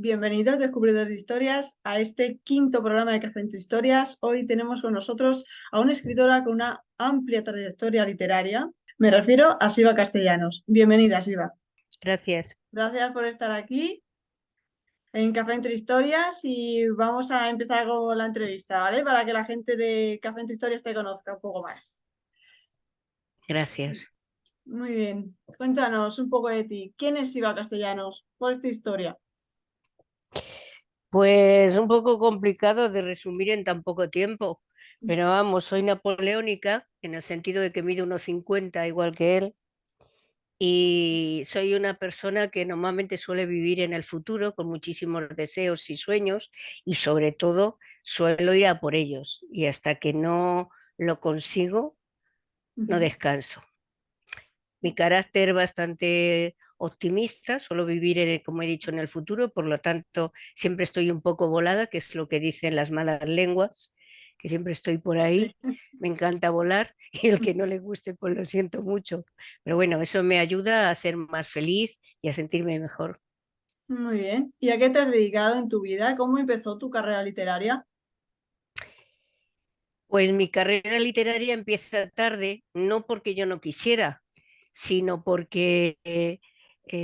Bienvenidos, descubridores de historias, a este quinto programa de Café entre Historias. Hoy tenemos con nosotros a una escritora con una amplia trayectoria literaria. Me refiero a Siva Castellanos. Bienvenida, Siva. Gracias. Gracias por estar aquí en Café entre Historias y vamos a empezar con la entrevista, ¿vale? Para que la gente de Café entre Historias te conozca un poco más. Gracias. Muy bien. Cuéntanos un poco de ti. ¿Quién es Siva Castellanos? ¿Cuál es tu historia? Pues un poco complicado de resumir en tan poco tiempo, pero vamos, soy napoleónica en el sentido de que mido unos 50 igual que él y soy una persona que normalmente suele vivir en el futuro con muchísimos deseos y sueños y sobre todo suelo ir a por ellos y hasta que no lo consigo no Ujú. descanso. Mi carácter bastante optimista, suelo vivir, como he dicho, en el futuro, por lo tanto, siempre estoy un poco volada, que es lo que dicen las malas lenguas, que siempre estoy por ahí, Sí. me encanta volar y el que no le guste, pues lo siento mucho. Pero bueno, eso me ayuda a ser más feliz y a sentirme mejor. Muy bien. ¿Y a qué te has dedicado en tu vida? ¿Cómo empezó tu carrera literaria? Pues mi carrera literaria empieza tarde, no porque yo no quisiera, sino porque,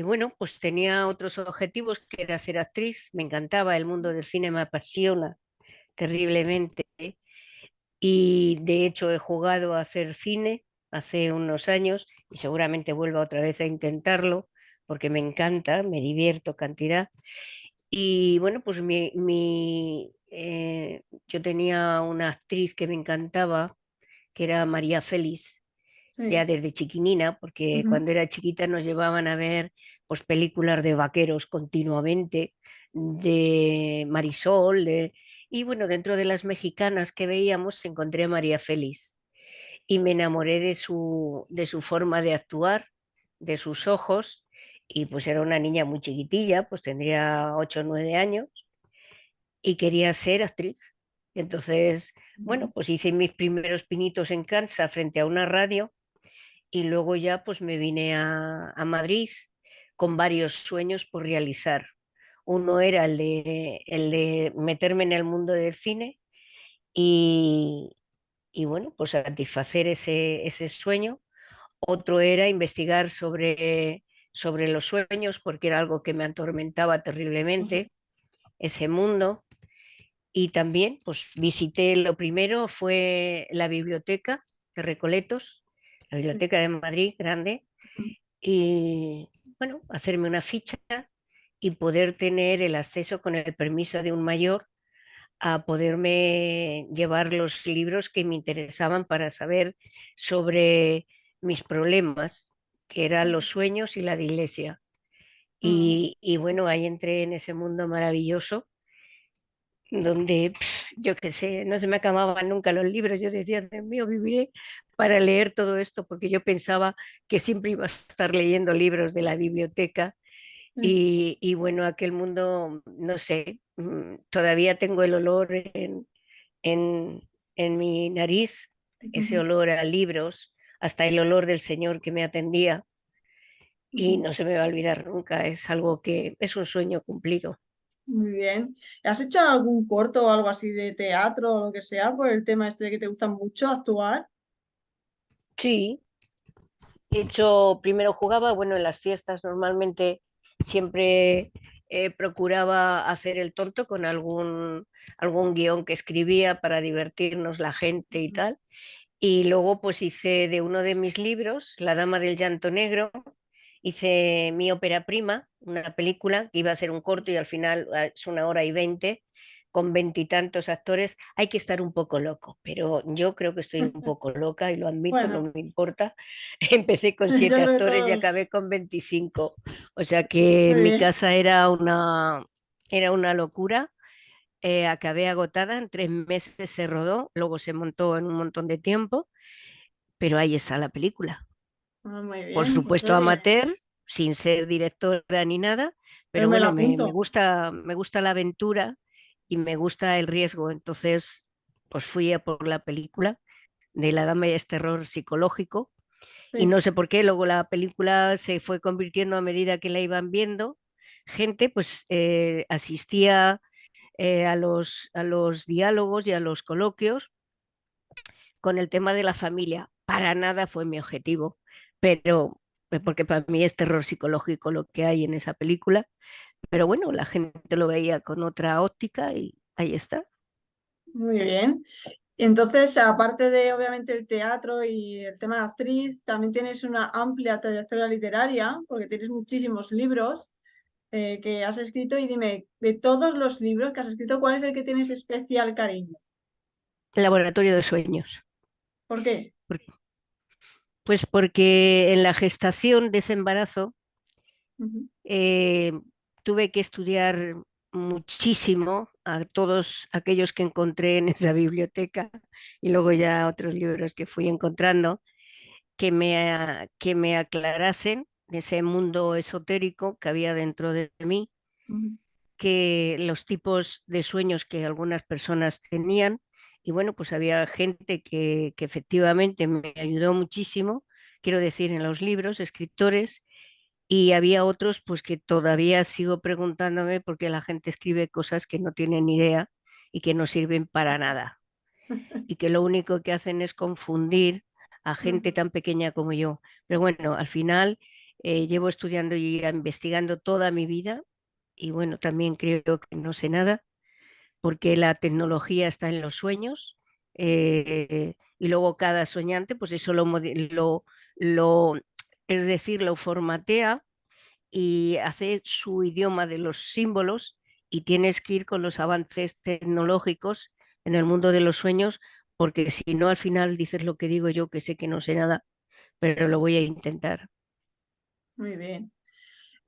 bueno, pues tenía otros objetivos, que era ser actriz, me encantaba, el mundo del cine me apasiona terriblemente y de hecho he jugado a hacer cine hace unos años y seguramente vuelva otra vez a intentarlo porque me encanta, me divierto cantidad. Y bueno, pues yo tenía una actriz que me encantaba, que era María Félix, ya Sí. desde chiquinina, porque Ujú. cuando era chiquita nos llevaban a ver pues, películas de vaqueros continuamente, de Marisol, y bueno, dentro de las mexicanas que veíamos encontré a María Félix y me enamoré de su forma de actuar, de sus ojos, y pues era una niña muy chiquitilla, pues tendría 8 o 9 años, y quería ser actriz. Entonces, bueno, pues hice mis primeros pinitos en Kansas frente a una radio y luego ya pues me vine a Madrid con varios sueños por realizar. Uno era el de meterme en el mundo del cine y, y bueno, pues satisfacer ese sueño. Otro era investigar sobre los sueños porque era algo que me atormentaba terriblemente, ese mundo. Y también pues visité, lo primero fue la biblioteca de Recoletos, la Sí. biblioteca de Madrid, grande, y bueno, hacerme una ficha y poder tener el acceso con el permiso de un mayor a poderme llevar los libros que me interesaban para saber sobre mis problemas, que eran los sueños y la de iglesia. Ah, Y bueno, ahí entré en ese mundo maravilloso donde yo qué sé, no se me acababan nunca los libros. Yo decía, Dios mío, viviré para leer todo esto, porque yo pensaba que siempre iba a estar leyendo libros de la biblioteca. sí. Y bueno, aquel mundo, no sé, todavía tengo el olor en, en mi nariz, ese Ujú, olor a libros, hasta el olor del señor que me atendía. Y ujú. no se me va a olvidar nunca, es algo que es un sueño cumplido. Muy bien. ¿Has hecho algún corto o algo así de teatro o lo que sea por el tema este de que te gusta mucho actuar? Sí, de hecho, primero jugaba, bueno, en las fiestas normalmente siempre procuraba hacer el tonto con algún guión que escribía para divertirnos la gente y tal. Y luego pues hice de uno de mis libros, La Dama del Llanto Negro, hice mi ópera prima, una película que iba a ser un corto y al final es 1 hora y 20, con veintitantos actores. Hay que estar un poco loco, pero yo creo que estoy un poco loca y lo admito, no Bueno, me importa. Empecé con yo 7 creo que actores y todo. acabé con 25. O sea que Muy mi bien. casa era una locura. Acabé agotada, en 3 meses se rodó, luego se montó en un montón de tiempo, pero ahí está la película. Ah, muy Por bien. Pues supuesto oye, amateur, sin ser directora ni nada, pues pero me la bueno, apunto. me gusta la aventura y me gusta el riesgo. Entonces, pues fui a por la película de La Dama y es terror psicológico y Sí. no sé por qué, luego la película se fue convirtiendo a medida que la iban viendo, gente pues asistía a los diálogos y a los coloquios con el tema de la familia. Para nada fue mi objetivo, pero porque para mí es terror psicológico lo que hay en esa película, pero bueno, la gente lo veía con otra óptica y ahí está. Muy bien. Y entonces, aparte de obviamente el teatro y el tema de actriz, también tienes una amplia trayectoria literaria, porque tienes muchísimos libros que has escrito. Y dime, de todos los libros que has escrito, ¿cuál es el que tienes especial cariño? Laboratorio de sueños. ¿Por qué? Por- Pues porque en la gestación de ese embarazo Ujú, eh, tuve que estudiar muchísimo a todos aquellos que encontré en esa biblioteca y luego ya otros libros que fui encontrando que me aclarasen ese mundo esotérico que había dentro de mí, ujú, que los tipos de sueños que algunas personas tenían. Y bueno, pues había gente que efectivamente me ayudó muchísimo, quiero decir, en los libros, escritores, y había otros pues que todavía sigo preguntándome porque la gente escribe cosas que no tienen ni idea y que no sirven para nada y que lo único que hacen es confundir a gente ujú. tan pequeña como yo. Pero bueno, al final llevo estudiando y investigando toda mi vida y bueno, también creo que no sé nada porque la tecnología está en los sueños y luego cada soñante pues eso lo, es decir, lo formatea y hace su idioma de los símbolos y tienes que ir con los avances tecnológicos en el mundo de los sueños, porque si no al final dices lo que digo yo, que sé que no sé nada, pero lo voy a intentar. Muy bien.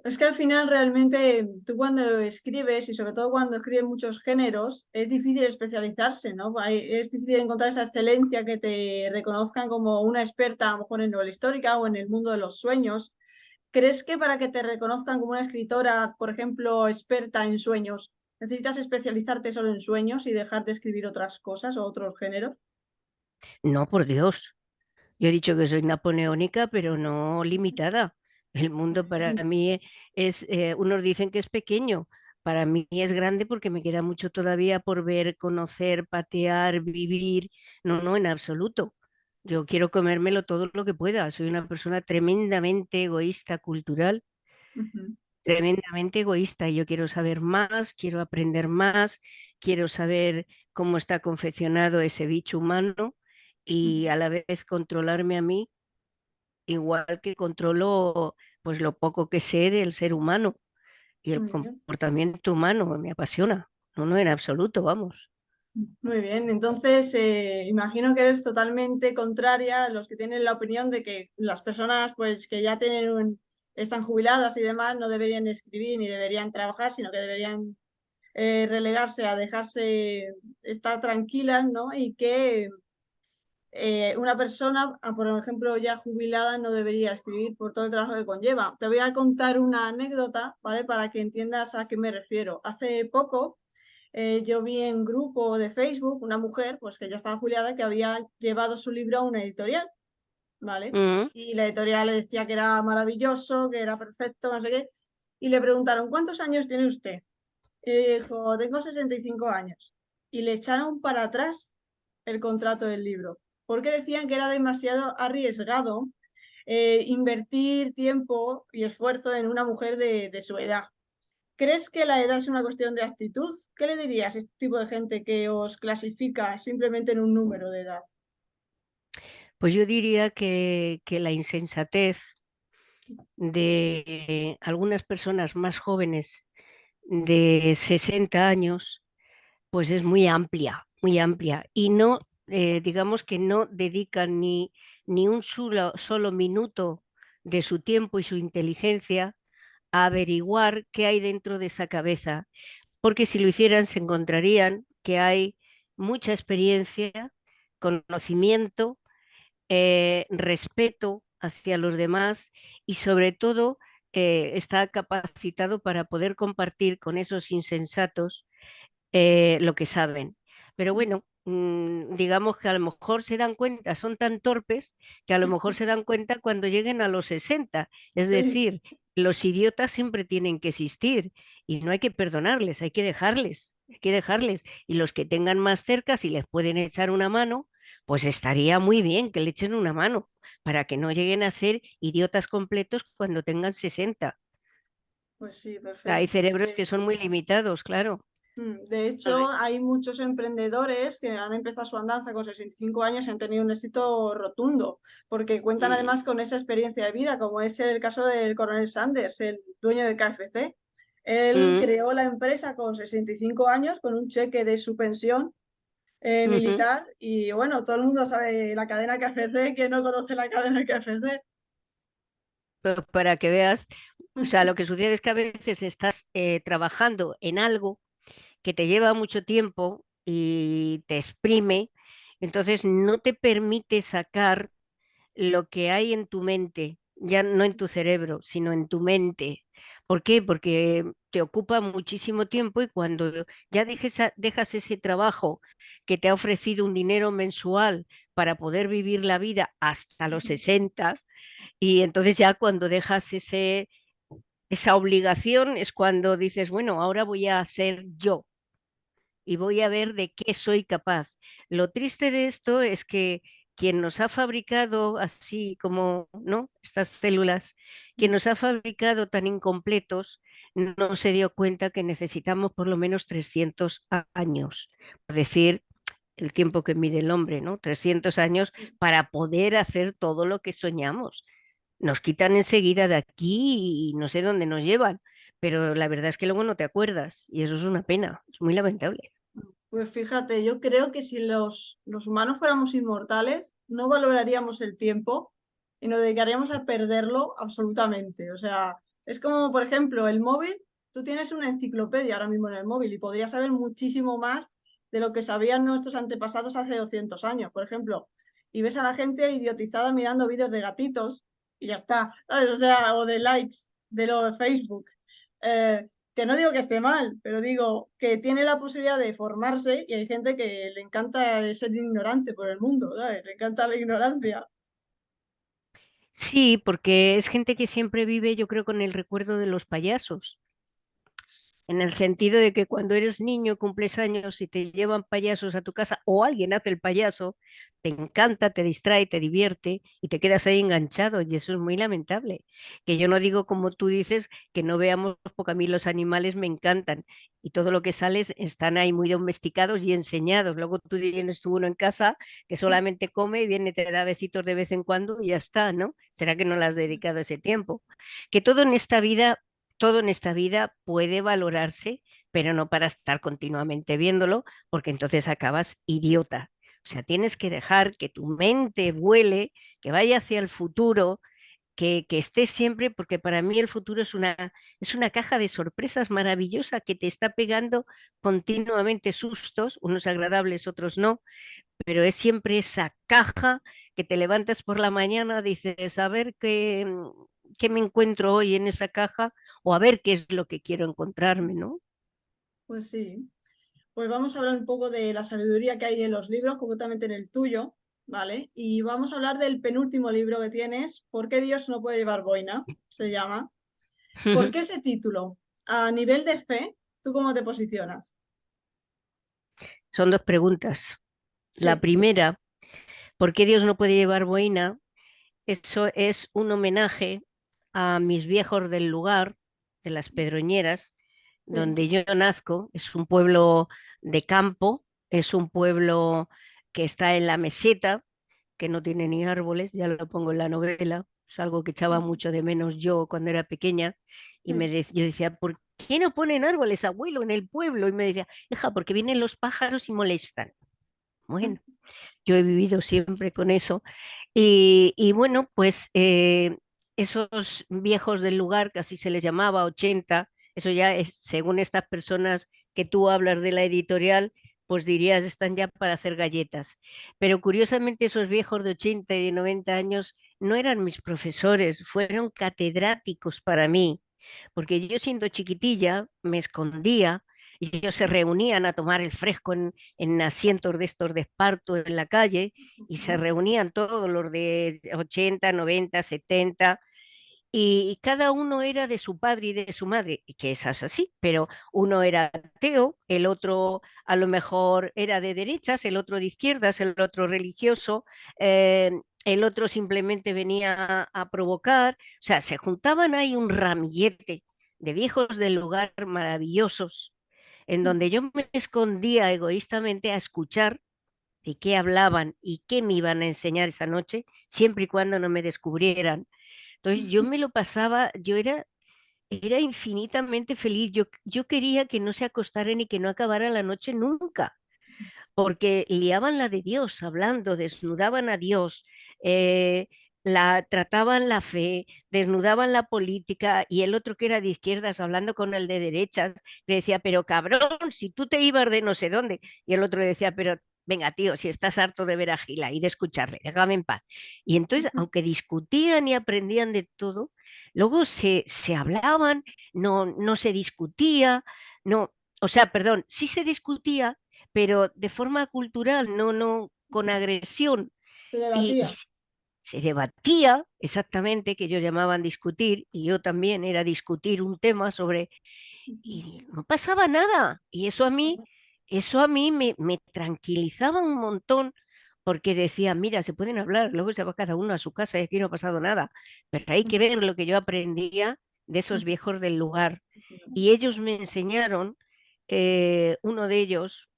Es que al final realmente tú cuando escribes y sobre todo cuando escribes muchos géneros es difícil especializarse, ¿no? Es difícil encontrar esa excelencia que te reconozcan como una experta a lo mejor en novela histórica o en el mundo de los sueños. ¿Crees que para que te reconozcan como una escritora, por ejemplo, experta en sueños, necesitas especializarte solo en sueños y dejar de escribir otras cosas o otros géneros? No, por Dios. Yo he dicho que soy napoleónica, pero no limitada. El mundo Muy para bien. mí es, unos dicen que es pequeño, para mí es grande porque me queda mucho todavía por ver, conocer, patear, vivir. No, no, en absoluto. Yo quiero comérmelo todo lo que pueda. Soy una persona tremendamente egoísta, cultural, Ujú, tremendamente egoísta. Yo quiero saber más, quiero aprender más, quiero saber cómo está confeccionado ese bicho humano y ujú. a la vez controlarme a mí, igual que controlo pues lo poco que sé del ser humano y el Muy bien. comportamiento humano, me apasiona. No, no, en absoluto, vamos. Muy bien, entonces imagino que eres totalmente contraria a los que tienen la opinión de que las personas pues que ya están jubiladas y demás no deberían escribir ni deberían trabajar, sino que deberían relegarse a dejarse estar tranquilas, ¿no? Y que una persona, por ejemplo, ya jubilada no debería escribir por todo el trabajo que conlleva. Te voy a contar una anécdota, ¿vale? Para que entiendas a qué me refiero. Hace poco yo vi en grupo de Facebook una mujer, pues que ya estaba jubilada, que había llevado su libro a una editorial, ¿vale? Mm, Y la editorial le decía que era maravilloso, que era perfecto, no sé qué. Y le preguntaron, ¿cuántos años tiene usted? Y dijo, tengo 65 años. Y le echaron para atrás el contrato del libro, porque decían que era demasiado arriesgado invertir tiempo y esfuerzo en una mujer de su edad. ¿Crees que la edad es una cuestión de actitud? ¿Qué le dirías a este tipo de gente que os clasifica simplemente en un número de edad? Pues yo diría que la insensatez de algunas personas más jóvenes de 60 años, pues es muy amplia. Y no, digamos que no dedican ni un solo minuto de su tiempo y su inteligencia a averiguar qué hay dentro de esa cabeza, porque si lo hicieran se encontrarían que hay mucha experiencia, conocimiento, respeto hacia los demás y sobre todo está capacitado para poder compartir con esos insensatos lo que saben. Pero bueno, digamos que a lo mejor se dan cuenta, son tan torpes que a lo mejor se dan cuenta cuando lleguen a los 60. Es Sí, decir, los idiotas siempre tienen que existir y no hay que perdonarles, hay que dejarles, hay que dejarles. Y los que tengan más cerca, si les pueden echar una mano, pues estaría muy bien que le echen una mano para que no lleguen a ser idiotas completos cuando tengan 60. pues sí, Hay perfecto. cerebros que son muy limitados, claro. De hecho, hay muchos emprendedores que han empezado su andanza con 65 años y han tenido un éxito rotundo, porque cuentan Mm, además con esa experiencia de vida, como es el caso del coronel Sanders, el dueño de KFC. Él mm, creó la empresa con 65 años con un cheque de su pensión ujú. militar y bueno, todo el mundo sabe la cadena KFC, ¿quién no conoce la cadena KFC? Pero para que veas, o sea, lo que sucede es que a veces estás trabajando en algo que te lleva mucho tiempo y te exprime, entonces no te permite sacar lo que hay en tu mente, ya no en tu cerebro, sino en tu mente. ¿Por qué? Porque te ocupa muchísimo tiempo y cuando ya dejas ese trabajo que te ha ofrecido un dinero mensual para poder vivir la vida hasta los 60, y entonces ya cuando dejas esa obligación es cuando dices, bueno, ahora voy a ser yo y voy a ver de qué soy capaz. Lo triste de esto es que quien nos ha fabricado así como, ¿no? Estas células, quien nos ha fabricado tan incompletos, no se dio cuenta que necesitamos por lo menos 300 años, por decir el tiempo que mide el hombre, ¿no? 300 años para poder hacer todo lo que soñamos. Nos quitan enseguida de aquí y no sé dónde nos llevan, pero la verdad es que luego no te acuerdas y eso es una pena, es muy lamentable. Pues fíjate, yo creo que si los humanos fuéramos inmortales, no valoraríamos el tiempo y nos dedicaríamos a perderlo absolutamente. O sea, es como, por ejemplo, el móvil, tú tienes una enciclopedia ahora mismo en el móvil y podrías saber muchísimo más de lo que sabían nuestros antepasados hace 200 años, por ejemplo. Y ves a la gente idiotizada mirando vídeos de gatitos y ya está, ¿sabes? O sea, o de likes de lo de Facebook. Que no digo que esté mal, pero digo que tiene la posibilidad de formarse y hay gente que le encanta ser ignorante por el mundo, ¿sabes? Le encanta la ignorancia. Sí, porque es gente que siempre vive, yo creo, con el recuerdo de los payasos. En el sentido de que cuando eres niño, cumples años y te llevan payasos a tu casa o alguien hace el payaso, te encanta, te distrae, te divierte y te quedas ahí enganchado y eso es muy lamentable. Que yo no digo como tú dices que no veamos, porque a mí los animales me encantan y todo lo que sales están ahí muy domesticados y enseñados. Luego tú tienes tú uno en casa que solamente come y viene, te da besitos de vez en cuando y ya está, ¿no? ¿Será que no le has dedicado ese tiempo? Que todo en esta vida puede valorarse, pero no para estar continuamente viéndolo, porque entonces acabas idiota. O sea, tienes que dejar que tu mente vuele, que vaya hacia el futuro, que estés siempre, porque para mí el futuro es una caja de sorpresas maravillosa que te está pegando continuamente sustos, unos agradables, otros no, pero es siempre esa caja que te levantas por la mañana, dices, a ver qué me encuentro hoy en esa caja o a ver qué es lo que quiero encontrarme, ¿no? Pues sí. Pues vamos a hablar un poco de la sabiduría que hay en los libros, concretamente en el tuyo, ¿vale? Y vamos a hablar del penúltimo libro que tienes, ¿Por qué Dios no puede llevar boina? Se llama. ¿Por qué ese título? A nivel de fe, ¿tú cómo te posicionas? Son dos preguntas. La Sí. primera, ¿por qué Dios no puede llevar boina? Eso es un homenaje a mis viejos del lugar, de las Pedroñeras, Sí. donde yo nazco. Es un pueblo de campo, es un pueblo que está en la meseta, que no tiene ni árboles, ya lo pongo en la novela. Es algo que echaba mucho de menos yo cuando era pequeña. Y Sí. yo decía, ¿por qué no ponen árboles, abuelo, en el pueblo? Y me decía, hija, porque vienen los pájaros y molestan. Bueno, yo he vivido siempre con eso. Y bueno, pues esos viejos del lugar, que así se les llamaba, 80, eso ya es, según estas personas que tú hablas de la editorial, pues dirías, están ya para hacer galletas. Pero curiosamente esos viejos de 80 y de 90 años no eran mis profesores, fueron catedráticos para mí, porque yo siendo chiquitilla me escondía y ellos se reunían a tomar el fresco en asientos de estos de esparto en la calle y se Ujú. reunían todos los de 80, 90, 70 y cada uno era de su padre y de su madre, y que esas así, pero uno era ateo, el otro a lo mejor era de derechas, el otro de izquierdas, el otro religioso, eh, el otro simplemente venía a provocar, o sea, se juntaban ahí un ramillete de viejos del lugar maravillosos, en donde yo me escondía egoístamente a escuchar de qué hablaban y qué me iban a enseñar esa noche, siempre y cuando no me descubrieran. Entonces yo me lo pasaba, era infinitamente feliz. Yo quería que no se acostaran y que no acabara la noche nunca, porque liaban la de Dios, hablando, desnudaban a Dios, eh, trataban la fe, desnudaban la política, y el otro que era de izquierdas, hablando con el de derechas, le decía, pero cabrón, si tú te ibas de no sé dónde, y el otro le decía, pero venga, tío, si estás harto de ver a Gila y de escucharle, déjame en paz. Y entonces, aunque discutían y aprendían de todo, luego se hablaban, no se discutía, no, o sea, perdón, sí se discutía, pero de forma cultural, no con agresión. Se Y debatía. se debatía exactamente, que ellos llamaban discutir, y yo también era discutir un tema sobre, Ujú. y no pasaba nada. Y eso a mí me tranquilizaba un montón, porque decía, mira, se pueden hablar, luego se va cada uno a su casa y aquí no ha pasado nada. Pero hay que ver lo que yo aprendía de esos viejos del lugar. Y ellos me enseñaron, uno de ellos,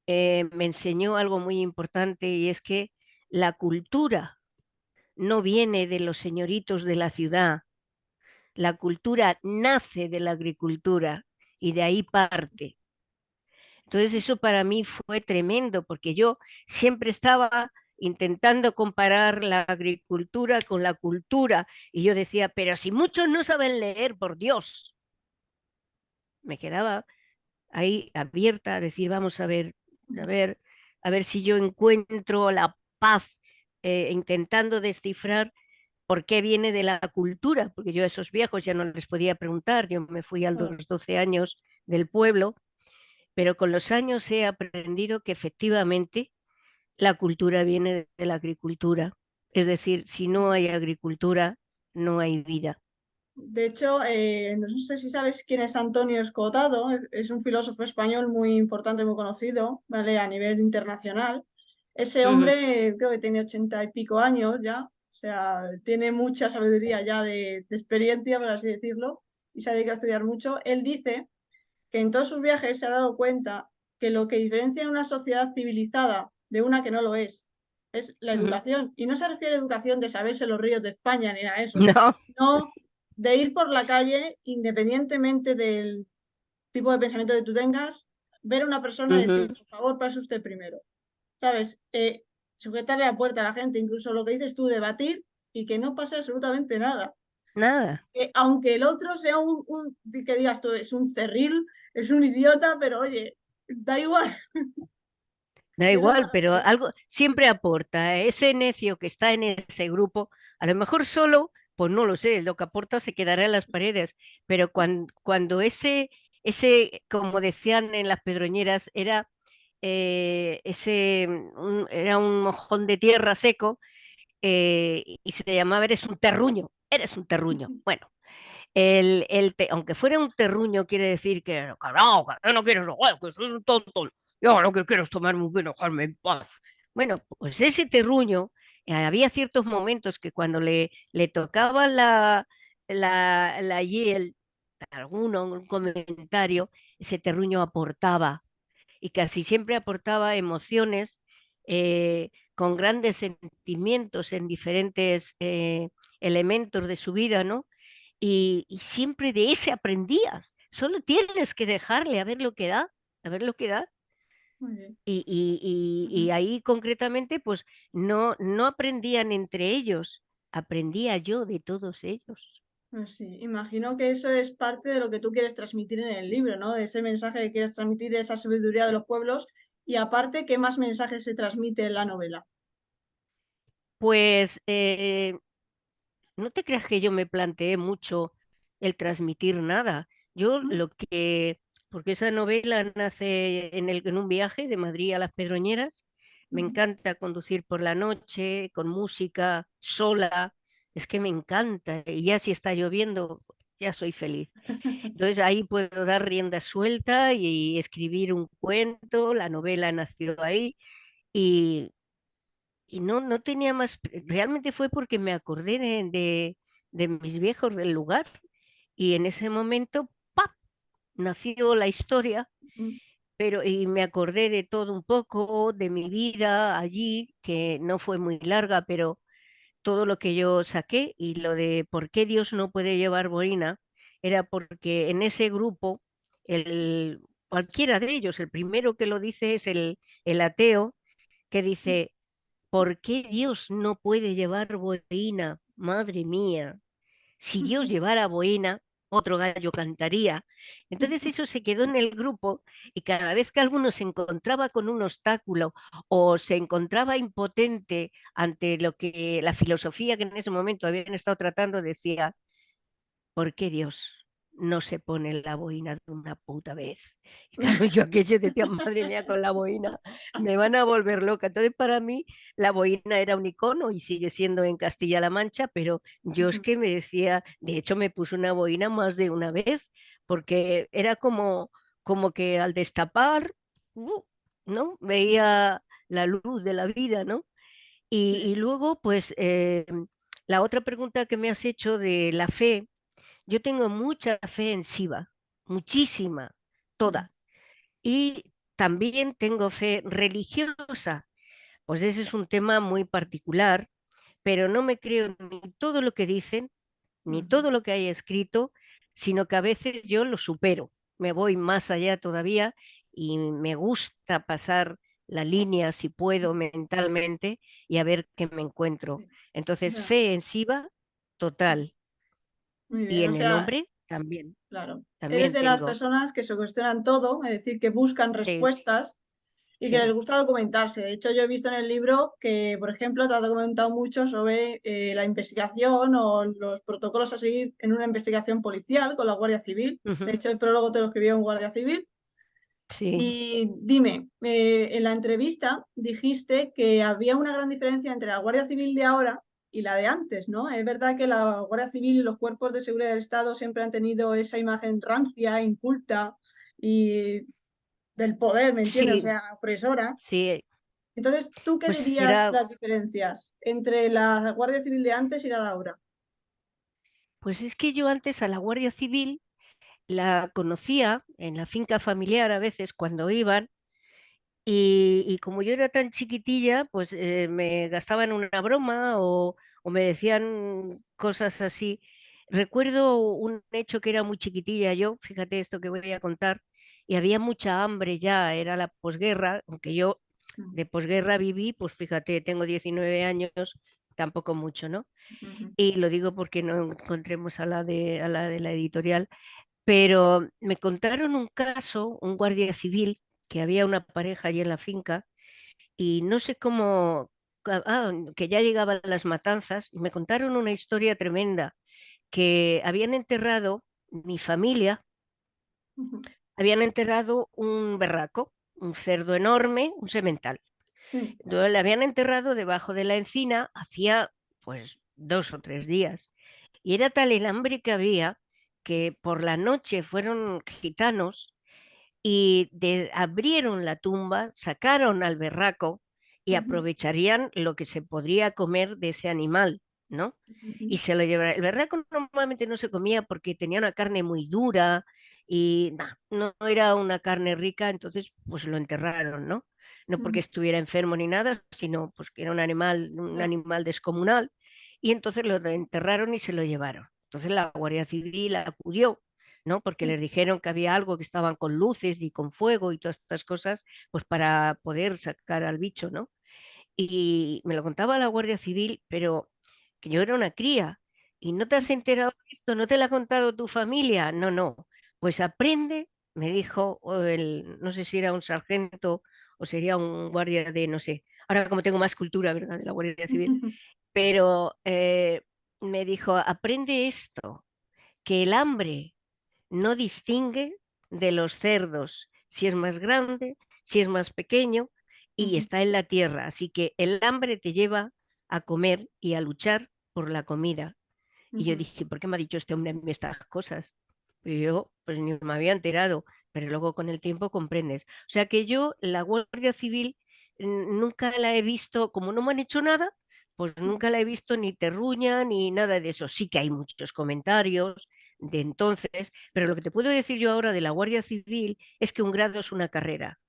me enseñó algo muy importante y es que la cultura no viene de los señoritos de la ciudad, la cultura nace de la agricultura y de ahí parte. Entonces eso para mí fue tremendo porque yo siempre estaba intentando comparar la agricultura con la cultura y yo decía, pero si muchos no saben leer, por Dios, me quedaba ahí abierta a decir, vamos a ver, a ver si yo encuentro la paz, intentando descifrar por qué viene de la cultura, porque yo a esos viejos ya no les podía preguntar, yo me fui a Claro. los 12 años del pueblo, pero con los años he aprendido que efectivamente la cultura viene de la agricultura. Es decir, si no hay agricultura, no hay vida. De hecho, no sé si sabes quién es Antonio Escotado, es un filósofo español muy importante, muy conocido, ¿vale? A nivel internacional. Ese Ujú, hombre creo que tiene 80 y pico años ya, o sea, tiene mucha sabiduría ya de experiencia, por así decirlo, y se ha dedicado a estudiar mucho. Él dice que en todos sus viajes se ha dado cuenta que lo que diferencia una sociedad civilizada de una que no lo es la ujú. educación. Y no se refiere a educación de saberse los ríos de España ni nada de eso, No, no de ir por la calle, independientemente del tipo de pensamiento que tú tengas, ver a una persona y decir, ujú. por favor, pase usted primero. ¿Sabes? Sujetarle la puerta a la gente, incluso lo que dices tú, debatir y que no pase absolutamente nada. Nada. Aunque el otro sea que digas tú, es un cerril, es un idiota, pero oye, da igual. Da Y eso igual, para pero mí, algo siempre aporta. Ese necio que está en ese grupo, a lo mejor solo, pues no lo sé, lo que aporta se quedará en las paredes, pero cuando como decían en las pedroñeras, era era un mojón de tierra seco, y se llamaba eres un terruño. Bueno, aunque fuera un terruño, quiere decir que, cabrón, que no quieres jugar, que soy un tonto. Yo lo que quiero es tomarme un vino, dejarme en paz. Bueno, pues ese terruño, había ciertos momentos que cuando le tocaba la hiel, alguno, un comentario, ese terruño aportaba y casi siempre aportaba emociones, con grandes sentimientos en diferentes elementos de su vida, ¿no? Y siempre de ese aprendías. Solo tienes que dejarle a ver lo que da, a ver lo que da. muy bien. Y ahí concretamente, pues no aprendían entre ellos, aprendía yo de todos ellos. Pues sí, imagino que eso es parte de lo que tú quieres transmitir en el libro, ¿no? De ese mensaje que quieres transmitir, de esa sabiduría de los pueblos. Y aparte, ¿qué más mensajes se transmite en la novela? Pues no te creas que yo me planteé mucho el transmitir nada. Yo ¿No? lo que porque esa novela nace en un viaje de Madrid a Las Pedroñeras. Me Ujú. encanta conducir por la noche, con música, sola. Es que me encanta. Y ya si está lloviendo, ya soy feliz. Entonces ahí puedo dar rienda suelta y escribir un cuento. La novela nació ahí y, y no tenía más. Realmente fue porque me acordé de mis viejos del lugar y en ese momento, ¡pap!, nació la historia, Mm. pero y me acordé de todo un poco, de mi vida allí, que no fue muy larga, pero todo lo que yo saqué y lo de por qué Dios no puede llevar boina, era porque en ese grupo, el, cualquiera de ellos, el primero que lo dice es el ateo, que dice, ¿por qué Dios no puede llevar boina? Madre mía, si Dios llevara boina, otro gallo cantaría. Entonces eso se quedó en el grupo y cada vez que alguno se encontraba con un obstáculo o se encontraba impotente ante lo que la filosofía que en ese momento habían estado tratando, decía, ¿por qué Dios no se pone la boina de una puta vez? Y claro, yo aquello decía, madre mía, con la boina me van a volver loca. Entonces, para mí, la boina era un icono y sigue siendo en Castilla-La Mancha, pero yo es Ujú. que me decía, de hecho, me puse una boina más de una vez, porque era como que al destapar, uh, ¿no? Veía la luz de la vida, ¿no? Y Sí. luego, pues, la otra pregunta que me has hecho de la fe. Yo tengo mucha fe en Shiva, muchísima, Ujú. toda. Y también tengo fe religiosa, pues ese es un tema muy particular, pero no me creo ni todo lo que dicen, ni Ujú. todo lo que hay escrito, sino que a veces yo lo supero, me voy más allá todavía y me gusta pasar la línea, si puedo, mentalmente y a ver qué me encuentro. Sí. Entonces, Ya. fe en Shiva, total, Muy y bien, o en el sea, hombre también. claro, eres También de las tengo. personas que se cuestionan todo, es decir, que buscan Sí, respuestas y que les sí. gusta documentarse. De hecho, yo he visto en el libro que, por ejemplo, te ha documentado mucho sobre la investigación o los protocolos a seguir en una investigación policial con la Guardia Civil. De Ujú. hecho, el prólogo te lo escribió un guardia civil. Sí, Y dime, en la entrevista dijiste que había una gran diferencia entre la Guardia Civil de ahora y la de antes, ¿no? Es verdad que la Guardia Civil y los cuerpos de seguridad del Estado siempre han tenido esa imagen rancia, inculta y del poder, ¿me entiendes? O sí, sea, opresora. sí. Entonces, ¿tú qué Pues dirías era, las diferencias entre la Guardia Civil de antes y la de ahora? pues es que yo antes a la Guardia Civil la conocía en la finca familiar a veces cuando iban y como yo era tan chiquitilla, pues me gastaban una broma o me decían cosas así. Recuerdo un hecho que era muy chiquitilla yo, fíjate esto que voy a contar, y había mucha hambre ya, era la posguerra, aunque yo Mm. de posguerra viví, pues fíjate, tengo 19 años, tampoco mucho, ¿no? Ujú. Y lo digo porque no encontremos a la de la editorial, pero me contaron un caso, un guardia civil, que había una pareja allí en la finca y no sé cómo, que ya llegaban las matanzas y me contaron una historia tremenda, que habían enterrado, mi familia, Ujú. habían enterrado un berraco, un cerdo enorme, un semental. Sí. Le habían enterrado debajo de la encina hacía pues 2 o 3 días. Y era tal el hambre que había que por la noche fueron gitanos y abrieron la tumba, sacaron al berraco y Ujú. aprovecharían lo que se podría comer de ese animal, ¿no? Y Ujú. se lo llevaron. El berraco normalmente no se comía porque tenía una carne muy dura y no era una carne rica, entonces pues lo enterraron, ¿no? No porque Ujú. estuviera enfermo ni nada, sino pues que era un Ya. animal descomunal y entonces lo enterraron y se lo llevaron. Entonces la Guardia Civil acudió, ¿no? Porque Sí. les dijeron que había algo que estaban con luces y con fuego y todas estas cosas, pues para poder sacar al bicho, ¿no? Y me lo contaba la Guardia Civil, pero que yo era una cría. ¿Y no te has enterado de esto? ¿No te lo ha contado tu familia? No, no. Pues aprende, me dijo no sé si era un sargento o sería un guardia de, no sé. Ahora como tengo más cultura, ¿verdad? De la Guardia Civil. Pero me dijo, aprende esto, que el hambre no distingue, de los cerdos, si es más grande, si es más pequeño, y Ujú, está en la tierra. Así que el hambre te lleva a comer y a luchar por la comida. Y yo ujú. dije, ¿por qué me ha dicho este hombre a mí estas cosas? Y yo, pues ni me había enterado, pero luego con el tiempo comprendes. O sea que yo, la Guardia Civil, nunca la he visto, como no me han hecho nada, pues nunca la he visto ni terruña ni nada de eso. Sí que hay muchos comentarios de entonces, pero lo que te puedo decir yo ahora de la Guardia Civil es que un grado es una carrera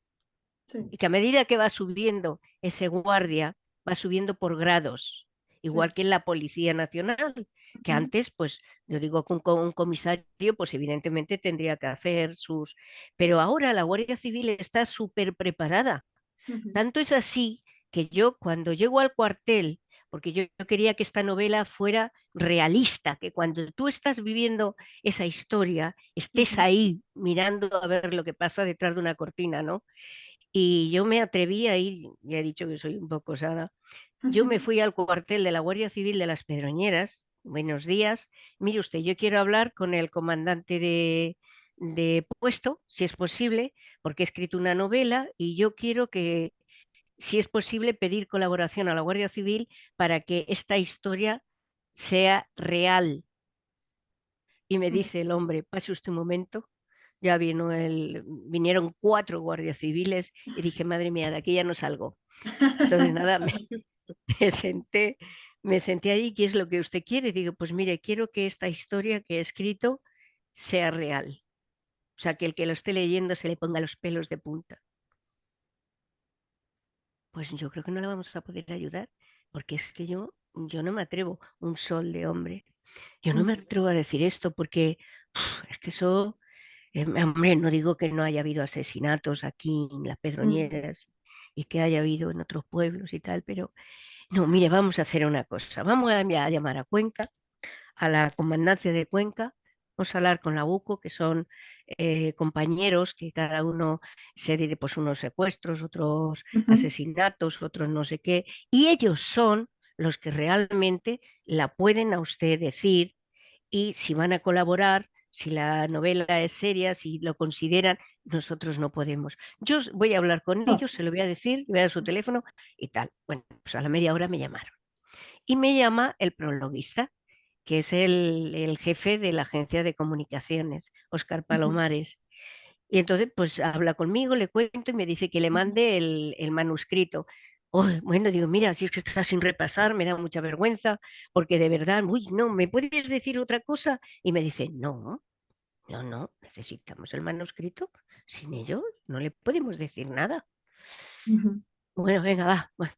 Sí, y que a medida que va subiendo ese guardia, va subiendo por grados, sí. igual que en la Policía Nacional, que Ujú, antes, pues yo digo que un comisario, pues evidentemente tendría que hacer sus... Pero ahora la Guardia Civil está súper preparada. ujú, Tanto es así que yo cuando llego al cuartel, porque yo quería que esta novela fuera realista, que cuando tú estás viviendo esa historia, estés ujú, ahí mirando a ver lo que pasa detrás de una cortina, ¿no? Y yo me atreví a ir, ya he dicho que soy un poco osada, yo me ujú, fui al cuartel de la Guardia Civil de las Pedroñeras. Buenos días. Mire usted, yo quiero hablar con el comandante de puesto, si es posible, porque he escrito una novela y yo quiero que, si es posible, pedir colaboración a la Guardia Civil para que esta historia sea real. Y me ujú. dice el hombre, pase usted un momento. Vinieron 4 guardias civiles y dije, madre mía, de aquí ya no salgo. Entonces, nada, me senté, me senté allí, ¿qué es lo que usted quiere? Digo, pues mire, quiero que esta historia que he escrito sea real. O sea, que el que lo esté leyendo se le ponga los pelos de punta. Pues yo creo que no le vamos a poder ayudar, porque es que yo no me atrevo, un sol de hombre. Yo no me Ujú, atrevo a decir esto porque es que eso, hombre, no digo que no haya habido asesinatos aquí en las ujú, Pedroñeras y que haya habido en otros pueblos y tal, pero no, mire, vamos a hacer una cosa. Vamos a llamar a Cuenca, a la comandancia de Cuenca. Vamos a hablar con la UCO, que son compañeros que cada uno se dedica, pues unos secuestros, otros ujú. asesinatos, otros no sé qué, y ellos son los que realmente la pueden a usted decir y si van a colaborar, si la novela es seria, si lo consideran, nosotros no podemos. Voy a hablar con No. ellos, se lo voy a decir, le voy a dar su teléfono y tal. Bueno, pues a la media hora me llamaron. Y me llama el prologuista, que es el jefe de la agencia de comunicaciones, Óscar Ujú, Palomares. Y entonces, pues habla conmigo, le cuento y me dice que le ujú. mande el manuscrito. Oh, bueno, digo, mira, si es que está sin repasar, me da mucha vergüenza, porque de verdad, uy, no, ¿me puedes decir otra cosa? Y me dice, no, no, no, necesitamos el manuscrito. Sin ello no le podemos decir nada. Ujú. Bueno, venga, va, bueno,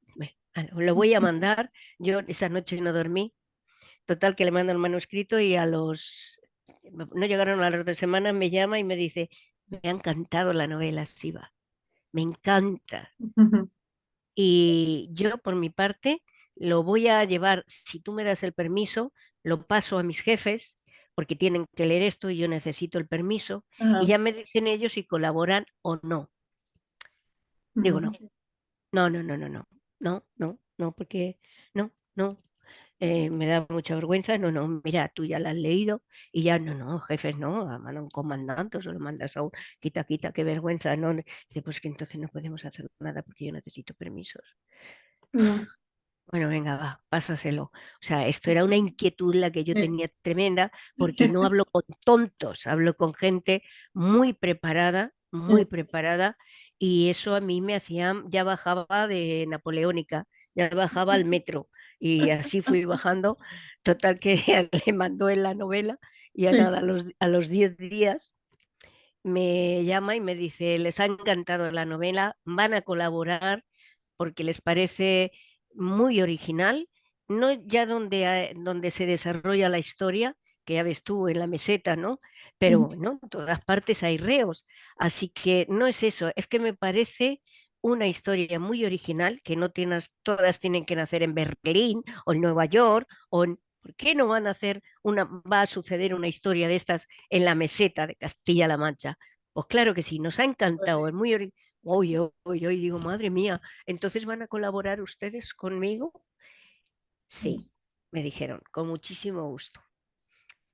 lo voy a mandar. Yo esta noche no dormí. Total, que le mando el manuscrito y no llegaron a las 2 semanas, me llama y me dice, me ha encantado la novela, Siva, me encanta. Ujú. Y yo, por mi parte, lo voy a llevar, si tú me das el permiso, lo paso a mis jefes, porque tienen que leer esto y yo necesito el permiso, y Ajá. ya me dicen ellos si colaboran o no. Digo, no, Ujú. no, no, no, no, no, no, no, no, porque no, no, me da mucha vergüenza, no, no, mira, tú ya la has leído y ya, no, no, jefes, no, manda un comandante, o se lo mandas a un, quita, quita, qué vergüenza, no, dice, pues que entonces no podemos hacer nada porque yo necesito permisos. No. Bueno, venga, va, pásaselo. O sea, esto era una inquietud la que yo Sí. tenía tremenda, porque no hablo con tontos, hablo con gente muy preparada, y eso a mí me hacía, ya bajaba de Napoleónica, ya bajaba al metro, y así fui bajando. Total que le mandó en la novela, y a Sí. nada, a los 10 días me llama y me dice, les ha encantado la novela, van a colaborar porque les parece muy original, no ya donde se desarrolla la historia, que ya ves tú en la meseta, ¿no? Pero Ujú. bueno, en todas partes hay reos, así que no es eso, es que me parece una historia muy original, que no tienes, todas tienen que nacer en Berlín o en Nueva York, ¿por qué no van a hacer va a suceder una historia de estas en la meseta de Castilla-La Mancha? Pues claro que sí, nos ha Pues encantado, sí. es muy hoy, digo, madre mía, ¿entonces van a colaborar ustedes conmigo? Sí, Yes. me dijeron, con muchísimo gusto.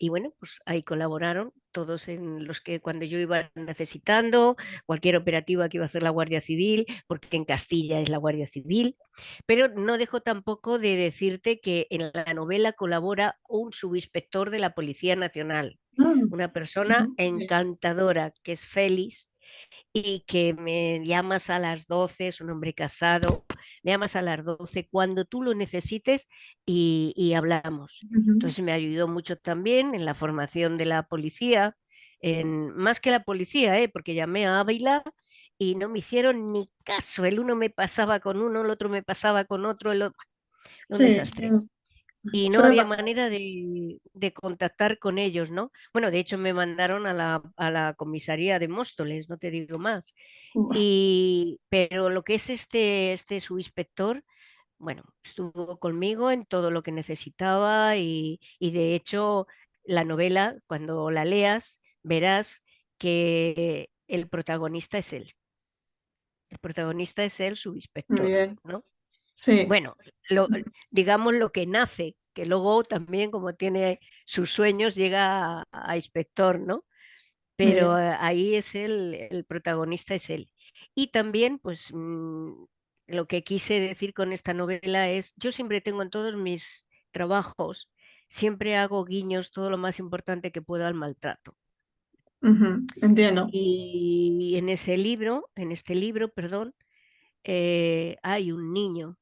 Y bueno, pues ahí colaboraron todos en los que cuando yo iba necesitando, cualquier operativa que iba a hacer la Guardia Civil, porque en Castilla es la Guardia Civil, pero no dejo tampoco de decirte que en la novela colabora un subinspector de la Policía Nacional, Mm, una persona ujú, sí. encantadora que es Félix y que me llamas a las 12, es un hombre casado, me llamas a las 12 cuando tú lo necesites y hablamos. Ujú. Entonces me ayudó mucho también en la formación de la policía, más que la policía, porque llamé a Ávila y no me hicieron ni caso. El uno me pasaba con uno, el otro me pasaba con otro, un Sí, desastre y no suele había pasar. manera de contactar con ellos, ¿no? Bueno, de hecho me mandaron a la comisaría de Móstoles, no te digo más. Pero lo que es este subinspector, bueno, estuvo conmigo en todo lo que necesitaba y de hecho la novela, cuando la leas, verás que el protagonista es él. El protagonista es el Muy subinspector, bien. ¿no? Sí. Bueno, digamos lo que nace, que luego también como tiene sus sueños llega a inspector, ¿no? Muy Pero bien. ahí es el protagonista es él. Y también, pues, lo que quise decir con esta novela es, yo siempre tengo en todos mis trabajos, siempre hago guiños, todo lo más importante que puedo al maltrato. Ujú, entiendo. Y en este libro, perdón, hay un niño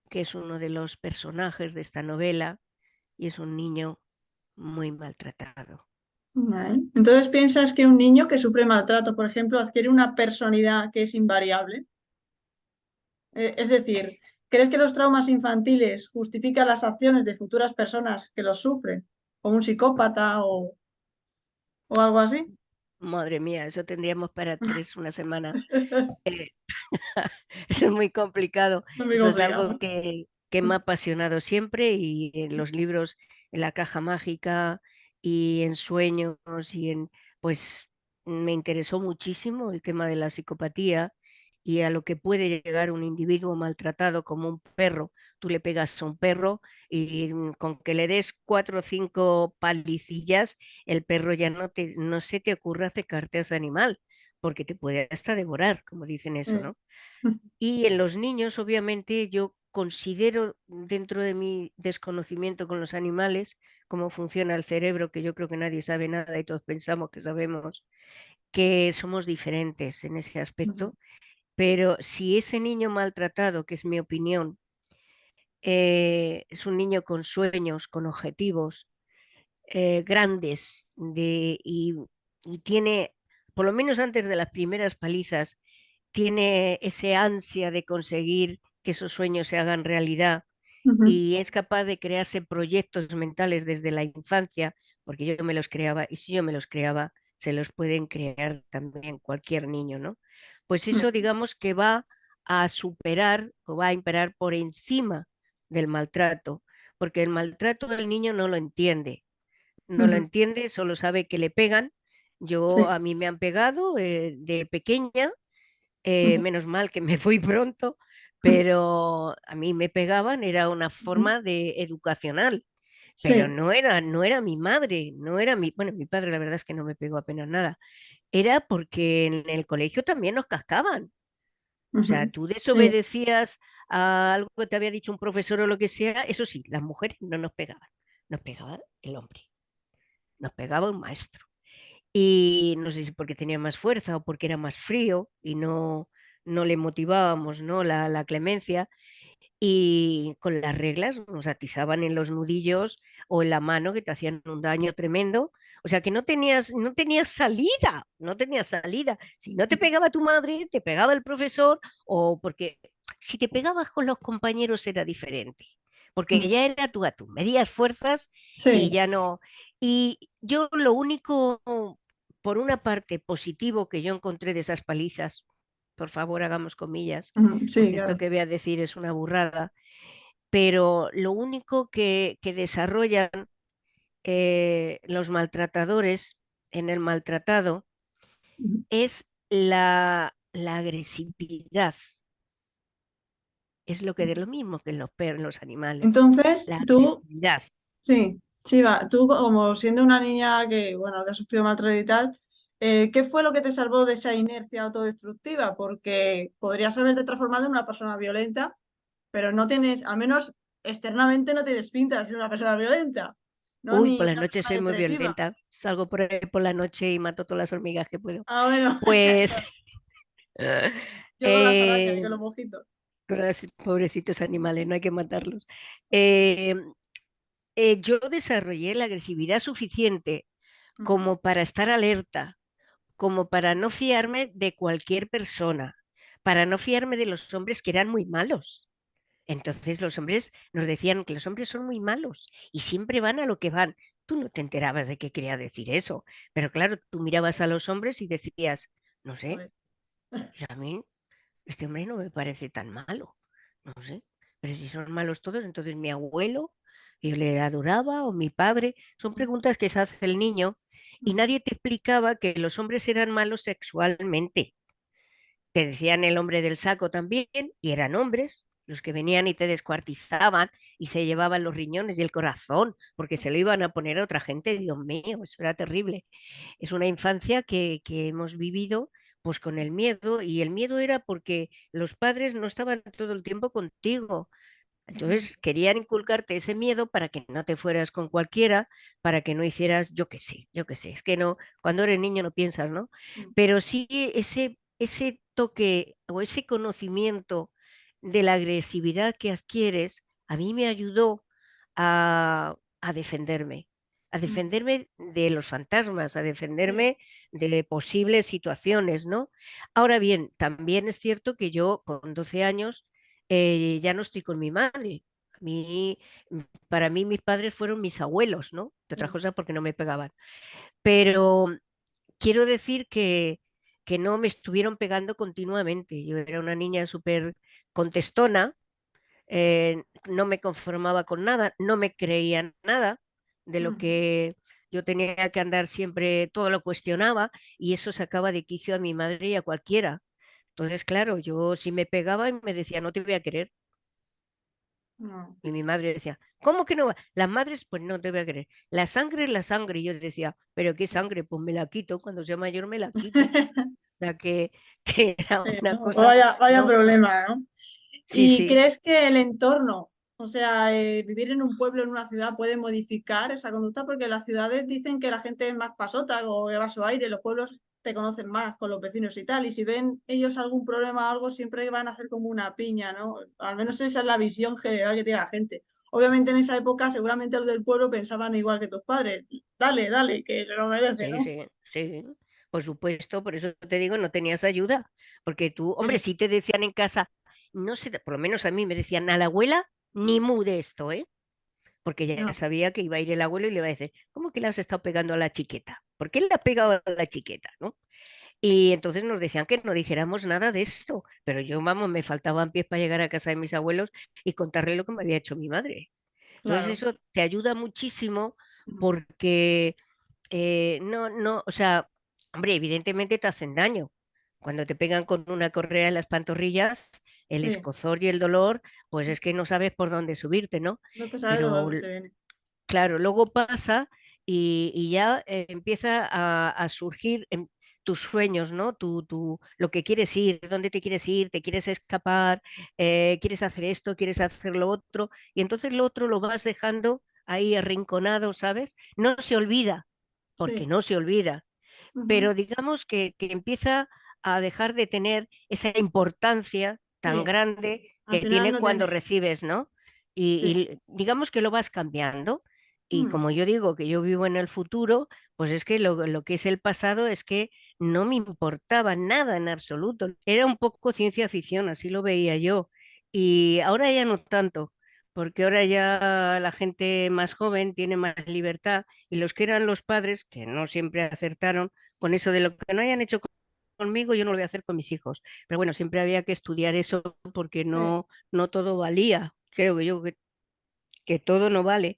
que es uno de los personajes de esta novela y es un niño muy maltratado. Vale. Entonces, ¿piensas que un niño que sufre maltrato, por ejemplo, adquiere una personalidad que es invariable? Es decir, ¿crees que los traumas infantiles justifican las acciones de futuras personas que los sufren? ¿Como un psicópata o algo así? Madre mía, eso tendríamos para tres una semana. Eh, Eso es muy complicado. Es muy Eso es algo complicado. que me ha apasionado siempre y en los libros, en La Caja Mágica y en Sueños pues me interesó muchísimo el tema de la psicopatía y a lo que puede llegar un individuo maltratado como un perro. Tú le pegas a un perro y con que le des cuatro o cinco palicillas, el perro ya no se te ocurre acercarte a ese animal porque te puede hasta devorar, como dicen eso, Sí. ¿no? Y en los niños, obviamente, yo considero, dentro de mi desconocimiento con los animales, cómo funciona el cerebro, que yo creo que nadie sabe nada y todos pensamos que sabemos, que somos diferentes en ese Ujú, aspecto. Pero si ese niño maltratado, que es mi opinión, es un niño con sueños, con objetivos grandes y tiene, por lo menos antes de las primeras palizas, tiene ese ansia de conseguir que esos sueños se hagan realidad ujú, y es capaz de crearse proyectos mentales desde la infancia, porque yo me los creaba y si yo me los creaba, se los pueden crear también cualquier niño, ¿no? Pues eso ujú, digamos que va a superar o va a imperar por encima del maltrato, porque el maltrato del niño no lo entiende, no lo ujú. entiende, solo sabe que le pegan. Yo Sí. a mí me han pegado de pequeña, Ujú, menos mal que me fui pronto, pero a mí me pegaban, era una ujú. forma de educacional, pero Sí. no era mi madre, no era bueno, mi padre la verdad es que no me pegó apenas nada, era porque en el colegio también nos cascaban. O sea, Ujú. tú Sí. desobedecías a algo que te había dicho un profesor o lo que sea, eso sí, las mujeres no nos pegaba el hombre, nos pegaba un maestro. Y no sé si porque tenía más fuerza o porque era más frío y no le motivábamos, ¿no? La clemencia. Y con las reglas nos atizaban en los nudillos o en la mano que te hacían un daño tremendo. O sea que no tenías salida, no tenías salida. Si no te pegaba tu madre, te pegaba el profesor o porque si te pegabas con los compañeros era diferente. Porque Ujú. ya era tú a tú, medías fuerzas y Sí. ya no. Y yo lo único, por una parte, positivo que yo encontré de esas palizas, por favor hagamos comillas, Ujú, sí, porque esto claro. que voy a decir es una burrada, pero lo único que desarrollan los maltratadores en el maltratado Ujú. es la agresividad. Es lo que de lo mismo que en los perros, en los animales, Entonces, la tú, agresividad. sí. Sí, va, tú como siendo una niña que, bueno, que ha sufrido maltrato y tal, ¿qué fue lo que te salvó de esa inercia autodestructiva? Porque podrías haberte transformado en una persona violenta, pero no tienes, al menos externamente no tienes pinta de ser una persona violenta, ¿no? Uy, por Ni las una noches persona soy muy depresiva. violenta. Salgo por ahí por la noche y mato todas las hormigas que puedo. Ah, bueno, Pues yo con las arañas y eh, con los mojitos. con los pobrecitos animales, no hay que matarlos. Eh, yo desarrollé la agresividad suficiente Ujú, como para estar alerta, como para no fiarme de cualquier persona, para no fiarme de los hombres que eran muy malos. Entonces los hombres nos decían que los hombres son muy malos y siempre van a lo que van. Tú no te enterabas de qué quería decir eso, pero claro, tú mirabas a los hombres y decías, no sé, joder. pues a mí este hombre no me parece tan malo, no sé, pero si son malos todos, entonces mi abuelo, yo le adoraba, o mi padre, son preguntas que se hace el niño y Ujú, nadie te explicaba que los hombres eran malos sexualmente. Te decían el hombre del saco también, y eran hombres los que venían y te descuartizaban y se llevaban los riñones y el corazón, porque se lo iban a poner a otra gente. Dios mío, eso era terrible. Es una infancia que hemos vivido pues con el miedo, y el miedo era porque los padres no estaban todo el tiempo contigo. ujú, Entonces querían inculcarte ese miedo para que no te fueras con cualquiera, para que no hicieras, yo qué sé, es que no, cuando eres niño no piensas, ¿no? ujú, Pero sí ese toque o ese conocimiento de la agresividad que adquieres, a mí me ayudó a defenderme, a ujú, defenderme de los fantasmas, a sí, defenderme de posibles situaciones, ¿no? Ahora bien, también es cierto que yo con 12 años ya no estoy con mi madre. A mí, para mí mis padres fueron mis abuelos, ¿no? De otra ujú, cosa porque no me pegaban. Pero quiero decir que no me estuvieron pegando continuamente. Yo era una niña súper contestona, no me conformaba con nada, no me creía nada de lo ujú. que yo tenía que andar siempre, todo lo cuestionaba, y eso sacaba de quicio a mi madre y a cualquiera. Entonces, claro, yo si me pegaba y me decía, no te voy a querer. No. Y mi madre decía, ¿cómo que no va? Las madres, pues no te voy a creer. La sangre es la sangre. Y yo decía, ¿pero qué sangre? Pues me la quito, cuando sea mayor me la quito. O sea, que, que era Sí, una no, cosa, vaya ¿no? problema, ¿no? Sí, ¿Y sí. crees que el entorno, o sea, vivir en un pueblo, en una ciudad, puede modificar esa conducta? Porque las ciudades dicen que la gente es más pasota o que va a su aire, los pueblos te conocen más con los vecinos y tal, y si ven ellos algún problema o algo, siempre van a hacer como una piña, ¿no? Al menos esa es la visión general que tiene la gente. Obviamente en esa época seguramente los del pueblo pensaban igual que tus padres, dale, dale, que se lo merece, Sí, ¿no? sí, sí, por supuesto, por eso te digo, no tenías ayuda, porque tú, hombre, Sí, si te decían en casa, no sé, por lo menos a mí me decían a la abuela, ni mude esto, ¿eh? Porque ya no, sabía que iba a ir el abuelo y le iba a decir, ¿cómo que le has estado pegando a la chiqueta? ¿Por qué le has pegado a la chiqueta, no? Y entonces nos decían que no dijéramos nada de esto, pero yo, vamos, me faltaban pies para llegar a casa de mis abuelos y contarle lo que me había hecho mi madre. Entonces claro. eso te ayuda muchísimo Ujú. porque o sea, hombre, evidentemente te hacen daño. Cuando te pegan con una correa en las pantorrillas, el Sí, escozor y el dolor, pues es que no sabes por dónde subirte, ¿no? no te sabes de Pero dónde te viene. claro, luego pasa y ya empieza a surgir en tus sueños, ¿no? Lo que quieres ir, dónde te quieres ir, te quieres escapar, quieres hacer esto, quieres hacer lo otro, y entonces lo otro lo vas dejando ahí arrinconado, ¿sabes? No se olvida, porque Sí. no se olvida, Ujú. pero digamos que empieza a dejar de tener esa importancia tan Sí, grande al que final tiene no cuando tiene. recibes, ¿no? Sí. Y digamos que lo vas cambiando. Y Mm, como yo digo que yo vivo en el futuro, pues es que lo que es el pasado es que no me importaba nada en absoluto. Era un poco ciencia ficción, así lo veía yo. Y ahora ya no tanto, porque ahora ya la gente más joven tiene más libertad, y los que eran los padres, que no siempre acertaron, con eso de lo que no hayan hecho conmigo, yo no lo voy a hacer con mis hijos. Pero bueno, siempre había que estudiar eso porque sí. no todo valía. Creo que que todo no vale.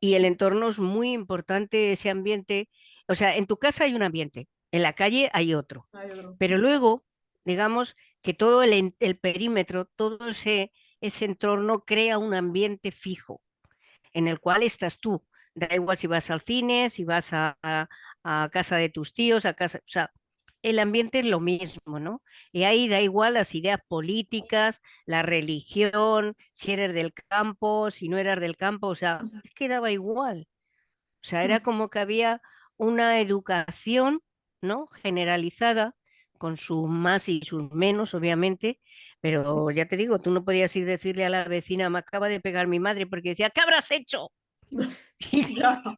Y el entorno es muy importante, ese ambiente. O sea, en tu casa hay un ambiente, en la calle hay otro. Hay otro. Pero luego, digamos que todo el perímetro, ese entorno crea un ambiente fijo en el cual estás tú. Da igual si vas al cine, si vas a casa de tus tíos, a casa, o sea, el ambiente es lo mismo, ¿no? Y ahí da igual las ideas políticas, la religión, si eres del campo, si no eras del campo, o sea, es que daba igual. O sea, era como que había una educación, ¿no? Generalizada, con sus más y sus menos, obviamente, Sí, pero ya te digo, tú no podías ir decirle a la vecina, me acaba de pegar mi madre, porque decía, ¿qué habrás hecho? ya.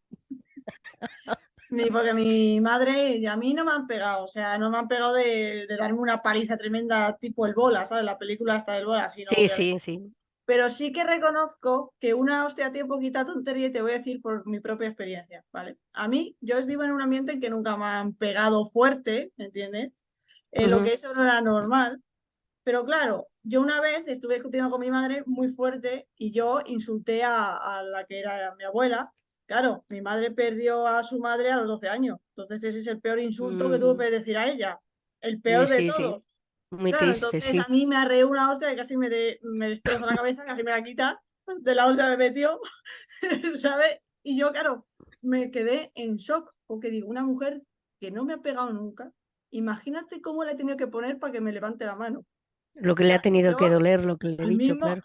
Porque mi madre y a mí no me han pegado, o sea, no me han pegado de darme una paliza tremenda tipo el bola, ¿sabes? La película hasta del bola, sino Sí, obviamente. sí, sí. Pero sí que reconozco que una hostia tiene poquita tontería y te voy a decir por mi propia experiencia, ¿vale? A mí, yo vivo en un ambiente en que nunca me han pegado fuerte, ¿me entiendes? Lo Ujú, que eso no era normal. Pero claro, yo una vez estuve discutiendo con mi madre muy fuerte y yo insulté a la que era mi abuela. Claro, mi madre perdió a su madre a los 12 años. Entonces ese es el peor insulto que tuve ujú. que decir a ella. El peor de Sí, todos. sí, muy Claro, triste, entonces a sí. mí me arreé una hostia que casi me destroza la cabeza, casi me la quita. De la hostia me metió, ¿sabes? Y yo, claro, me quedé en shock porque digo, una mujer que no me ha pegado nunca, imagínate cómo le he tenido que poner para que me levante la mano. Lo O que le ha sea, tenido yo que doler, lo que le he dicho, claro.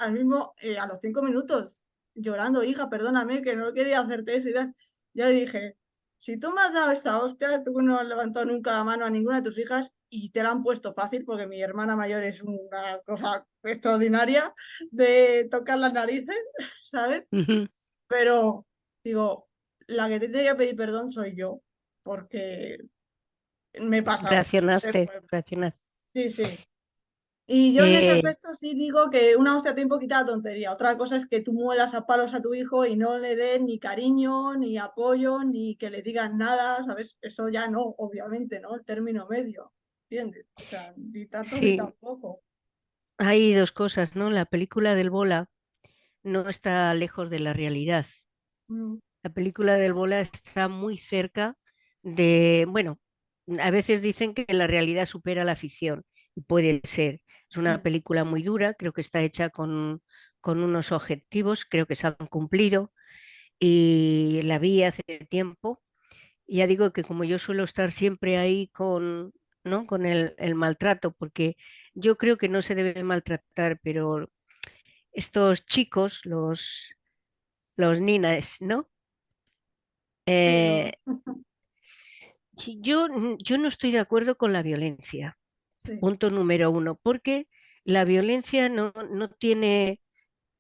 a los 5 minutos, llorando, hija, perdóname, que no quería hacerte eso y tal. Yo le dije, si tú me has dado esta hostia, tú no has levantado nunca la mano a ninguna de tus hijas y te la han puesto fácil, porque mi hermana mayor es una cosa extraordinaria de tocar las narices, ¿sabes? Ujú. Pero digo, la que te tiene que pedir perdón soy yo, porque me he pasado. Reaccionaste, Después. reaccionaste. Sí, sí. Y yo en ese Eh, aspecto sí digo que una hostia tiene poquita tontería. Otra cosa es que tú muelas a palos a tu hijo y no le des ni cariño, ni apoyo, ni que le digas nada, ¿sabes? Eso ya no, obviamente, ¿no? El término medio, ¿entiendes? O sea, ni tanto ni sí, tampoco. hay dos cosas, ¿no? La película del Bola no está lejos de la realidad. Mm, La película del Bola está muy cerca de, bueno, a veces dicen que la realidad supera la ficción, y puede ser. Es una mm, película muy dura, creo que está hecha con unos objetivos, creo que se han cumplido, y la vi hace tiempo. Y ya digo que como yo suelo estar siempre ahí con, ¿no? Con el maltrato, porque yo creo que no se debe maltratar, pero estos chicos, los ninas, ¿no? sí, Eh, sí, yo no estoy de acuerdo con la violencia, sí. punto número uno, porque la violencia no tiene,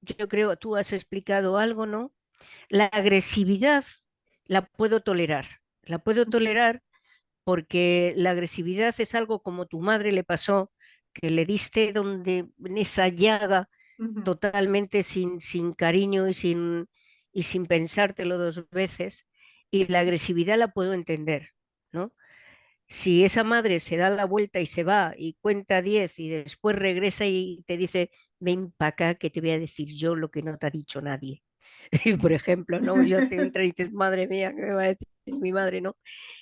yo creo, tú has explicado algo, ¿no? La agresividad la puedo tolerar porque la agresividad es algo como tu madre le pasó, que le diste donde, en esa llaga Ujú, totalmente sin cariño y sin pensártelo dos veces, y la agresividad la puedo entender, ¿no? Si esa madre se da la vuelta y se va y cuenta 10 y después regresa y te dice, ven para acá que te voy a decir yo lo que no te ha dicho nadie. Y por ejemplo, ¿no? Yo te entra y dices, madre mía, ¿qué me va a decir mi madre, no?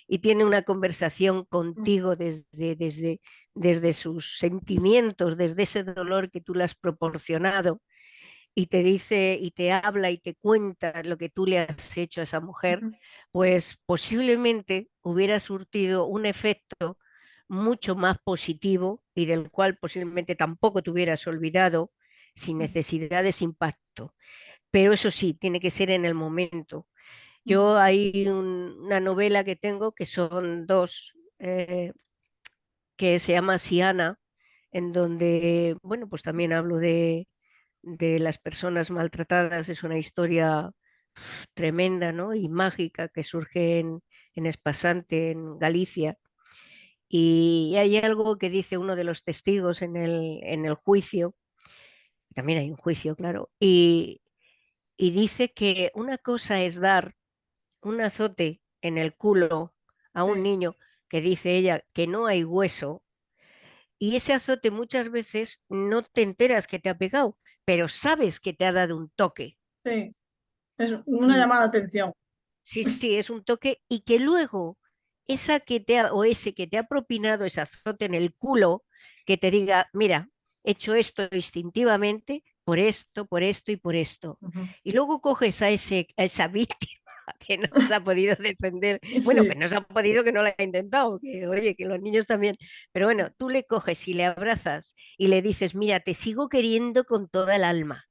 Y tiene una conversación contigo desde sus sentimientos, desde ese dolor que tú le has proporcionado y te dice y te habla y te cuenta lo que tú le has hecho a esa mujer, ujú, pues posiblemente hubiera surtido un efecto mucho más positivo y del cual posiblemente tampoco te hubieras olvidado sin necesidad de ese impacto. Pero eso sí, tiene que ser en el momento. ujú, Yo hay una novela que tengo que son dos, que se llama Siana, en donde, bueno, pues también hablo de las personas maltratadas. Es una historia tremenda, ¿no? Y mágica que surge en Espasante, en Galicia. Y hay algo que dice uno de los testigos en el juicio, también hay un juicio, claro, y dice que una cosa es dar un azote en el culo a un sí, niño que dice ella que no hay hueso, y ese azote muchas veces no te enteras que te ha pegado, pero sabes que te ha dado un toque. sí. Es una Y llamada de atención. sí, sí, es un toque, y que luego esa que te ha, o ese que te ha propinado ese azote en el culo, que te diga, mira, he hecho esto instintivamente por esto y por esto. Ujú. Y luego coges a esa víctima que no se ha podido defender. Bueno, que Sí. no se ha podido, que no lo ha intentado, que oye, que los niños también. Pero bueno, tú le coges y le abrazas y le dices, mira, te sigo queriendo con toda el alma,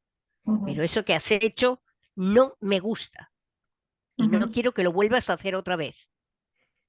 Ujú, pero eso que has hecho no me gusta y no ujú, quiero que lo vuelvas a hacer otra vez,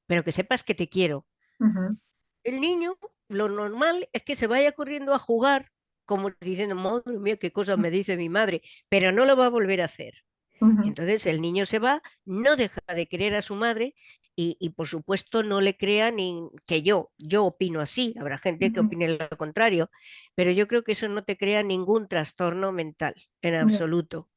pero que sepas que te quiero. ujú, El niño, lo normal es que se vaya corriendo a jugar, como diciendo, madre mía, qué cosas me dice mi madre, pero no lo va a volver a hacer. ujú, Entonces el niño se va, no deja de querer a su madre y por supuesto no le crea ni que yo opino así, habrá gente que ujú. opine lo contrario, pero yo creo que eso no te crea ningún trastorno mental en Ya. absoluto,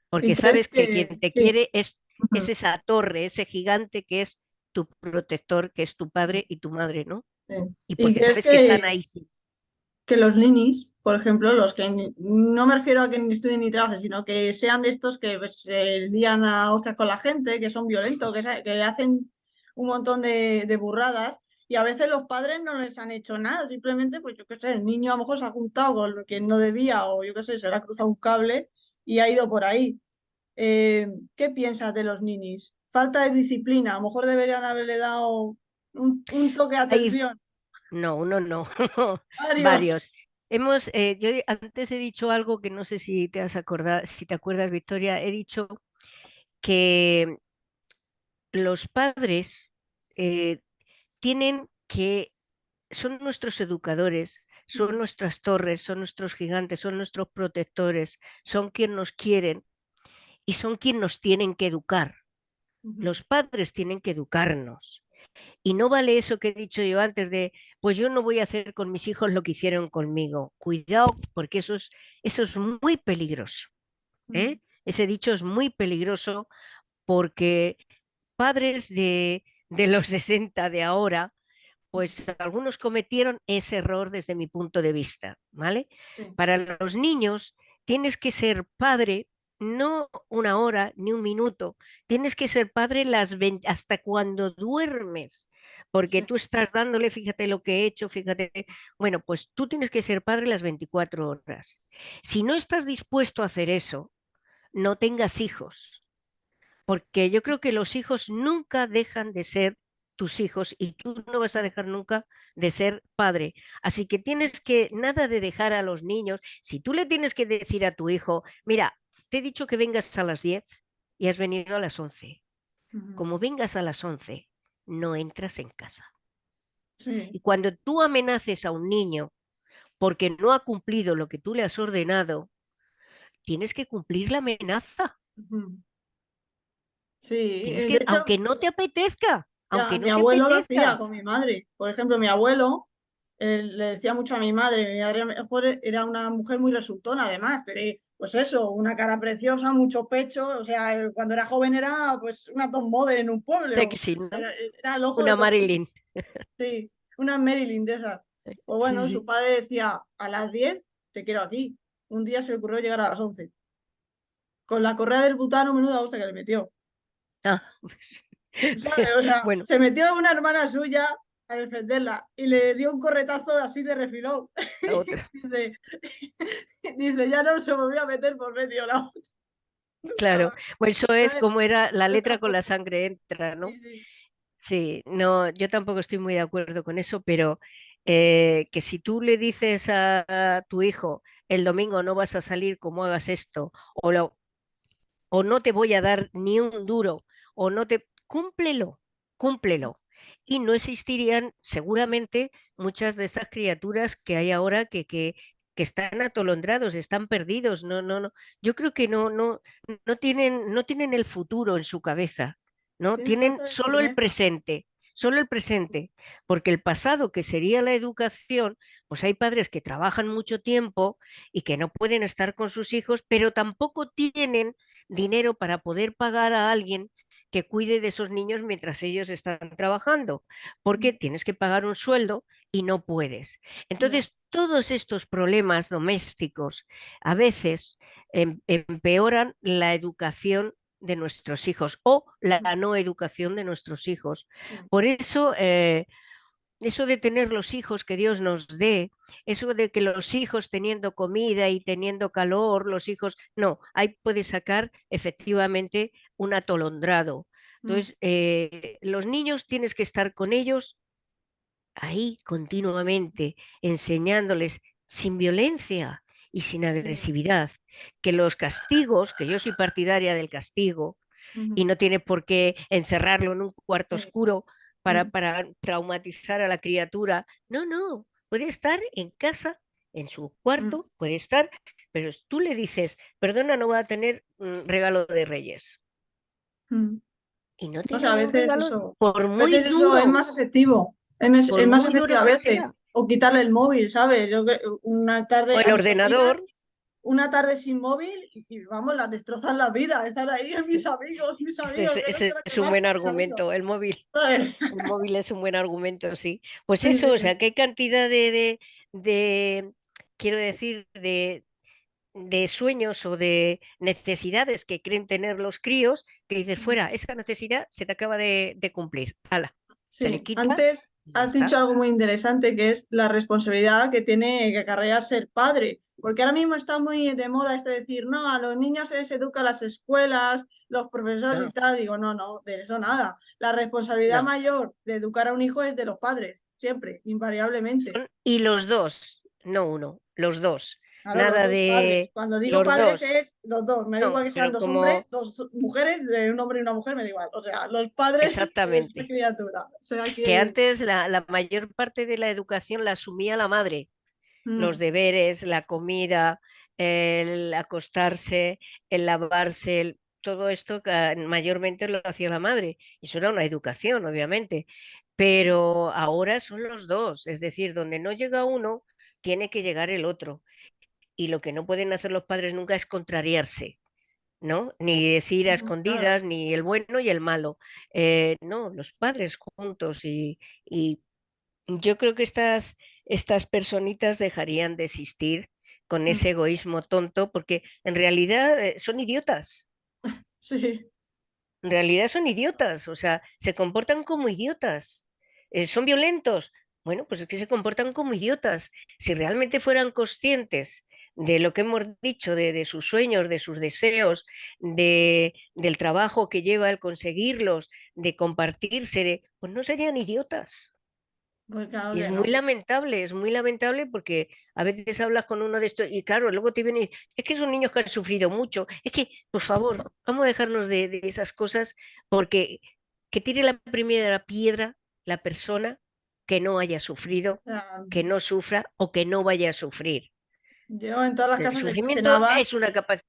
¿Y porque crees sabes que que quien te sí? quiere es Ujú, esa torre, ese gigante que es tu protector, que es tu padre y tu madre, ¿no? sí. Y ¿Y porque crees sabes que están ahí. Sí. que los ninis, por ejemplo, los que no me refiero a que ni estudien ni trabajen, sino que sean de estos que pues, se lían a hostias con la gente, que son violentos, que hacen un montón de burradas, y a veces los padres no les han hecho nada, simplemente, pues yo qué sé, el niño a lo mejor se ha juntado con quien no debía, o yo qué sé, se le ha cruzado un cable y ha ido por ahí. Eh, ¿Qué piensas de los ninis? Falta de disciplina, a lo mejor deberían haberle dado un toque de Ahí, atención. no, uno no, Mario. varios. Yo antes he dicho algo que no sé si te has acordado, si te acuerdas, Victoria, he dicho que los padres eh, tienen que, son nuestros educadores, son nuestras torres, son nuestros gigantes, son nuestros protectores, son quien nos quieren y son quien nos tienen que educar. Los padres tienen que educarnos. Y no vale eso que he dicho yo antes de, pues yo no voy a hacer con mis hijos lo que hicieron conmigo. Cuidado, porque eso es muy peligroso, ¿eh? Ese dicho es muy peligroso porque padres de los 60 de ahora, pues algunos cometieron ese error desde mi punto de vista, ¿vale? Sí. Para los niños tienes que ser padre no una hora ni un minuto, tienes que ser padre hasta cuando duermes, porque Sí. tú estás dándole, fíjate lo que he hecho, fíjate, bueno, pues tú tienes que ser padre las 24 horas. Si no estás dispuesto a hacer eso, no tengas hijos, porque yo creo que los hijos nunca dejan de ser tus hijos y tú no vas a dejar nunca de ser padre. Así que tienes que, nada de dejar a los niños, si tú le tienes que decir a tu hijo, mira, te he dicho que vengas a las 10 y has venido a las 11. Ujú. Como vengas a las 11, no entras en casa. Sí. Y cuando tú amenaces a un niño porque no ha cumplido lo que tú le has ordenado, tienes que cumplir la amenaza. Ujú. Sí, Tienes de que, hecho, aunque mi no te abuelo lo hacía apetezca. con mi madre. Por ejemplo, mi abuelo le decía mucho a mi madre a lo mejor era una mujer muy resultona, además, pues eso, una cara preciosa, mucho pecho, o sea, cuando era joven era pues una top model en un pueblo, Sexy, ¿no? era el ojo de Una todo el mundo, Marilyn. sí, una Marilyn de esas. Pues Sí, bueno, su sí. padre decía, a las 10 te quiero aquí. Un día se le ocurrió llegar a las 11. Con la correa del butano, menuda hostia que le metió. Ah, ¿Sabes? O sea, bueno, se metió una hermana suya a defenderla y le dio un corretazo así de refilón. la otra. Dice, dice, ya no se volvió a meter por medio la otra. Nunca Claro, más. pues eso es ¿Sabes? como era la Esta letra con la forma. sangre entra, Sí, ¿no? sí. Sí, no, yo tampoco estoy muy de acuerdo con eso, pero que si tú le dices a tu hijo el domingo no vas a salir como hagas esto, o no te voy a dar ni un duro, o no te... Cúmplelo, cúmplelo. Y no existirían seguramente muchas de estas criaturas que hay ahora que están atolondrados, están perdidos. No, no, no. Yo creo que no tienen el futuro en su cabeza, ¿no? Tiene Tienen falta de firmeza. solo el presente, porque el pasado, que sería la educación, pues hay padres que trabajan mucho tiempo y que no pueden estar con sus hijos, pero tampoco tienen dinero para poder pagar a alguien que cuide de esos niños mientras ellos están trabajando, porque tienes que pagar un sueldo y no puedes. Ya. Entonces, todos estos problemas domésticos a veces empeoran la educación de nuestros hijos o la no educación de nuestros hijos. Por eso, eso de tener los hijos que Dios nos dé, eso de que los hijos teniendo comida y teniendo calor, los hijos, no, ahí puede sacar efectivamente un atolondrado. mm, Entonces, los niños tienes que estar con ellos ahí continuamente, enseñándoles sin violencia y sin sí, agresividad, que los castigos, que yo soy partidaria del castigo, y ujú, no tiene por qué encerrarlo en un cuarto sí, oscuro mm, para traumatizar a la criatura. No, no, puede estar en casa, en su mm, cuarto, puede estar, pero tú le dices, perdona, no va a tener regalo de Reyes. mm. Y no O tiene sea, a ningún veces regalo, eso, por a muy veces eso es duro, más efectivo, por es más muy efectivo duro a que veces. sea. O quitarle el móvil, ¿sabes? Yo una O tarde el a mis sobrinas, ordenador, una tarde sin móvil vamos, las destrozan la vida. Están ahí mis amigos, que no sé lo que es un más buen que ha habido. argumento, el móvil. ¿Sabes? El móvil es un buen argumento, sí. Pues Sí, eso, sí, o sí. sea, qué cantidad de, quiero decir, de sueños o de necesidades que creen tener los críos, que dices, fuera, esa necesidad se te acaba de cumplir. Hala, se le Sí, quita antes y ya has dicho está. algo muy interesante que es la responsabilidad que tiene que acarrear ser padre, porque ahora mismo está muy de moda esto de decir, no, a los niños se les educa en las escuelas, los profesores y No, tal. Digo, no, no, de eso nada. La responsabilidad no. mayor de educar a un hijo es de los padres, siempre, invariablemente. Y los dos, no uno, los dos. Claro, los Nada dos padres. de Cuando digo los padres dos. es los dos. Me da igual No, que sean pero dos hombres, como dos mujeres, de un hombre y una mujer, me da igual. O sea, los padres es la exactamente, criatura. O sea que que... antes la mayor parte de la educación la asumía la madre, los mm, deberes, la comida, el acostarse, el lavarse, todo esto mayormente lo hacía la madre. Y eso era una educación, obviamente. Pero ahora son los dos, es decir, donde no llega uno, tiene que llegar el otro. Y lo que no pueden hacer los padres nunca es contrariarse, ¿no? Ni decir a claro. escondidas, ni el bueno y el malo. No, los padres juntos y yo creo que estas personitas dejarían de existir con Mm, ese egoísmo tonto, porque en realidad son idiotas. sí, En realidad son idiotas, o sea, se comportan como idiotas. ¿Son violentos? Bueno, pues es que se comportan como idiotas. Si realmente fueran conscientes de lo que hemos dicho, de sus sueños, de sus deseos, del trabajo que lleva el conseguirlos, de compartirse, pues no serían idiotas. pues claro Y que no. es muy lamentable porque a veces hablas con uno de estos y claro, luego te viene, es que son niños que han sufrido mucho, es que, por favor, vamos a dejarnos de esas cosas porque que tire la primera piedra la persona que no haya sufrido, O sea, que no sufra o que no vaya a sufrir. yo en todas las El casas de sufrimiento Cucenaba, es una capacidad,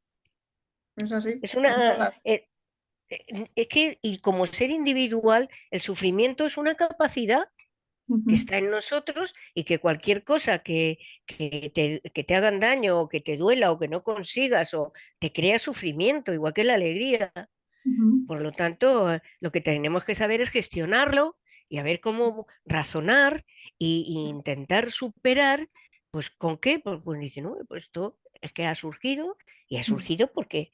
es así, es en una, todas. es que, y como ser individual, el sufrimiento es una capacidad que Ujú. está en nosotros y que cualquier cosa que te hagan daño o que te duela o que no consigas o te crea sufrimiento, igual que la alegría. Ujú. Por lo tanto, lo que tenemos que saber es gestionarlo y a ver cómo razonar y intentar superar, pues con qué, pues dicen, "No, pues esto es que ha surgido y ha surgido porque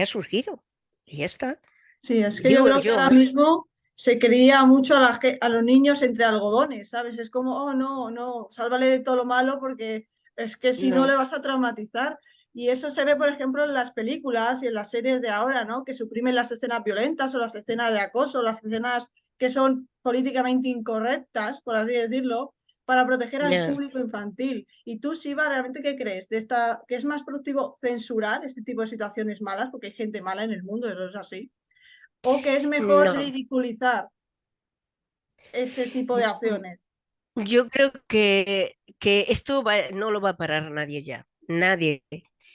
ha surgido. Y ya está. Sí, es que yo Digo creo que yo, ahora ¿eh? mismo se cría mucho a, a los niños entre algodones, ¿sabes? Es como, oh, no, no, sálvale de todo lo malo porque es que si no le No, vas a traumatizar. Y eso se ve, por ejemplo, en las películas y en las series de ahora, ¿no? Que suprimen las escenas violentas o las escenas de acoso, las escenas que son políticamente incorrectas, por así decirlo, para proteger al ya, público infantil. Y tú, Siva, ¿realmente qué crees? De esta, ¿que es más productivo censurar este tipo de situaciones malas? Porque hay gente mala en el mundo, eso es así, o que es mejor no. ridiculizar ese tipo de acciones. Yo creo que esto no lo va a parar nadie ya, nadie.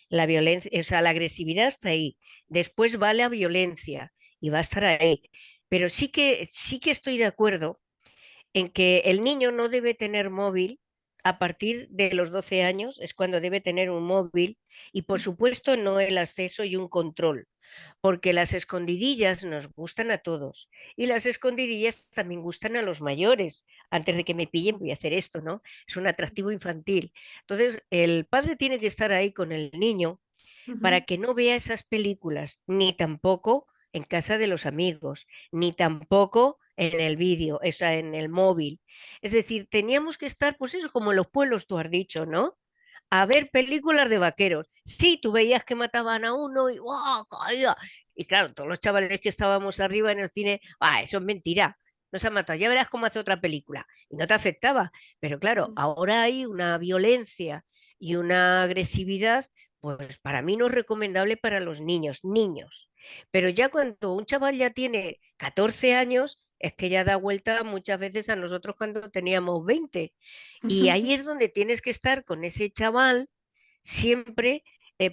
La violencia, o sea, la agresividad está ahí. Después va la violencia y va a estar ahí. Pero sí que estoy de acuerdo en que el niño no debe tener móvil a partir de los 12 años, es cuando debe tener un móvil y por supuesto no el acceso y un control, porque las escondidillas nos gustan a todos y las escondidillas también gustan a los mayores. Antes de que me pillen voy a hacer esto, ¿no? Es un atractivo infantil. Entonces, el padre tiene que estar ahí con el niño para Ujú. que no vea esas películas, ni tampoco en casa de los amigos, ni tampoco en el vídeo, o sea, en el móvil. Es decir, teníamos que estar, pues eso, como en los pueblos, tú has dicho, ¿no? A ver películas de vaqueros. Sí, tú veías que mataban a uno y ¡guau! Caía. Y claro, todos los chavales que estábamos arriba en el cine, ah, eso es mentira, no se ha matado, ya verás cómo hace otra película. Y no te afectaba. Pero claro, Mm, ahora hay una violencia y una agresividad, pues para mí no es recomendable para los niños, niños. Pero ya cuando un chaval ya tiene 14 años, es que ya da vuelta muchas veces a nosotros cuando teníamos 20. Y ahí es donde tienes que estar con ese chaval siempre,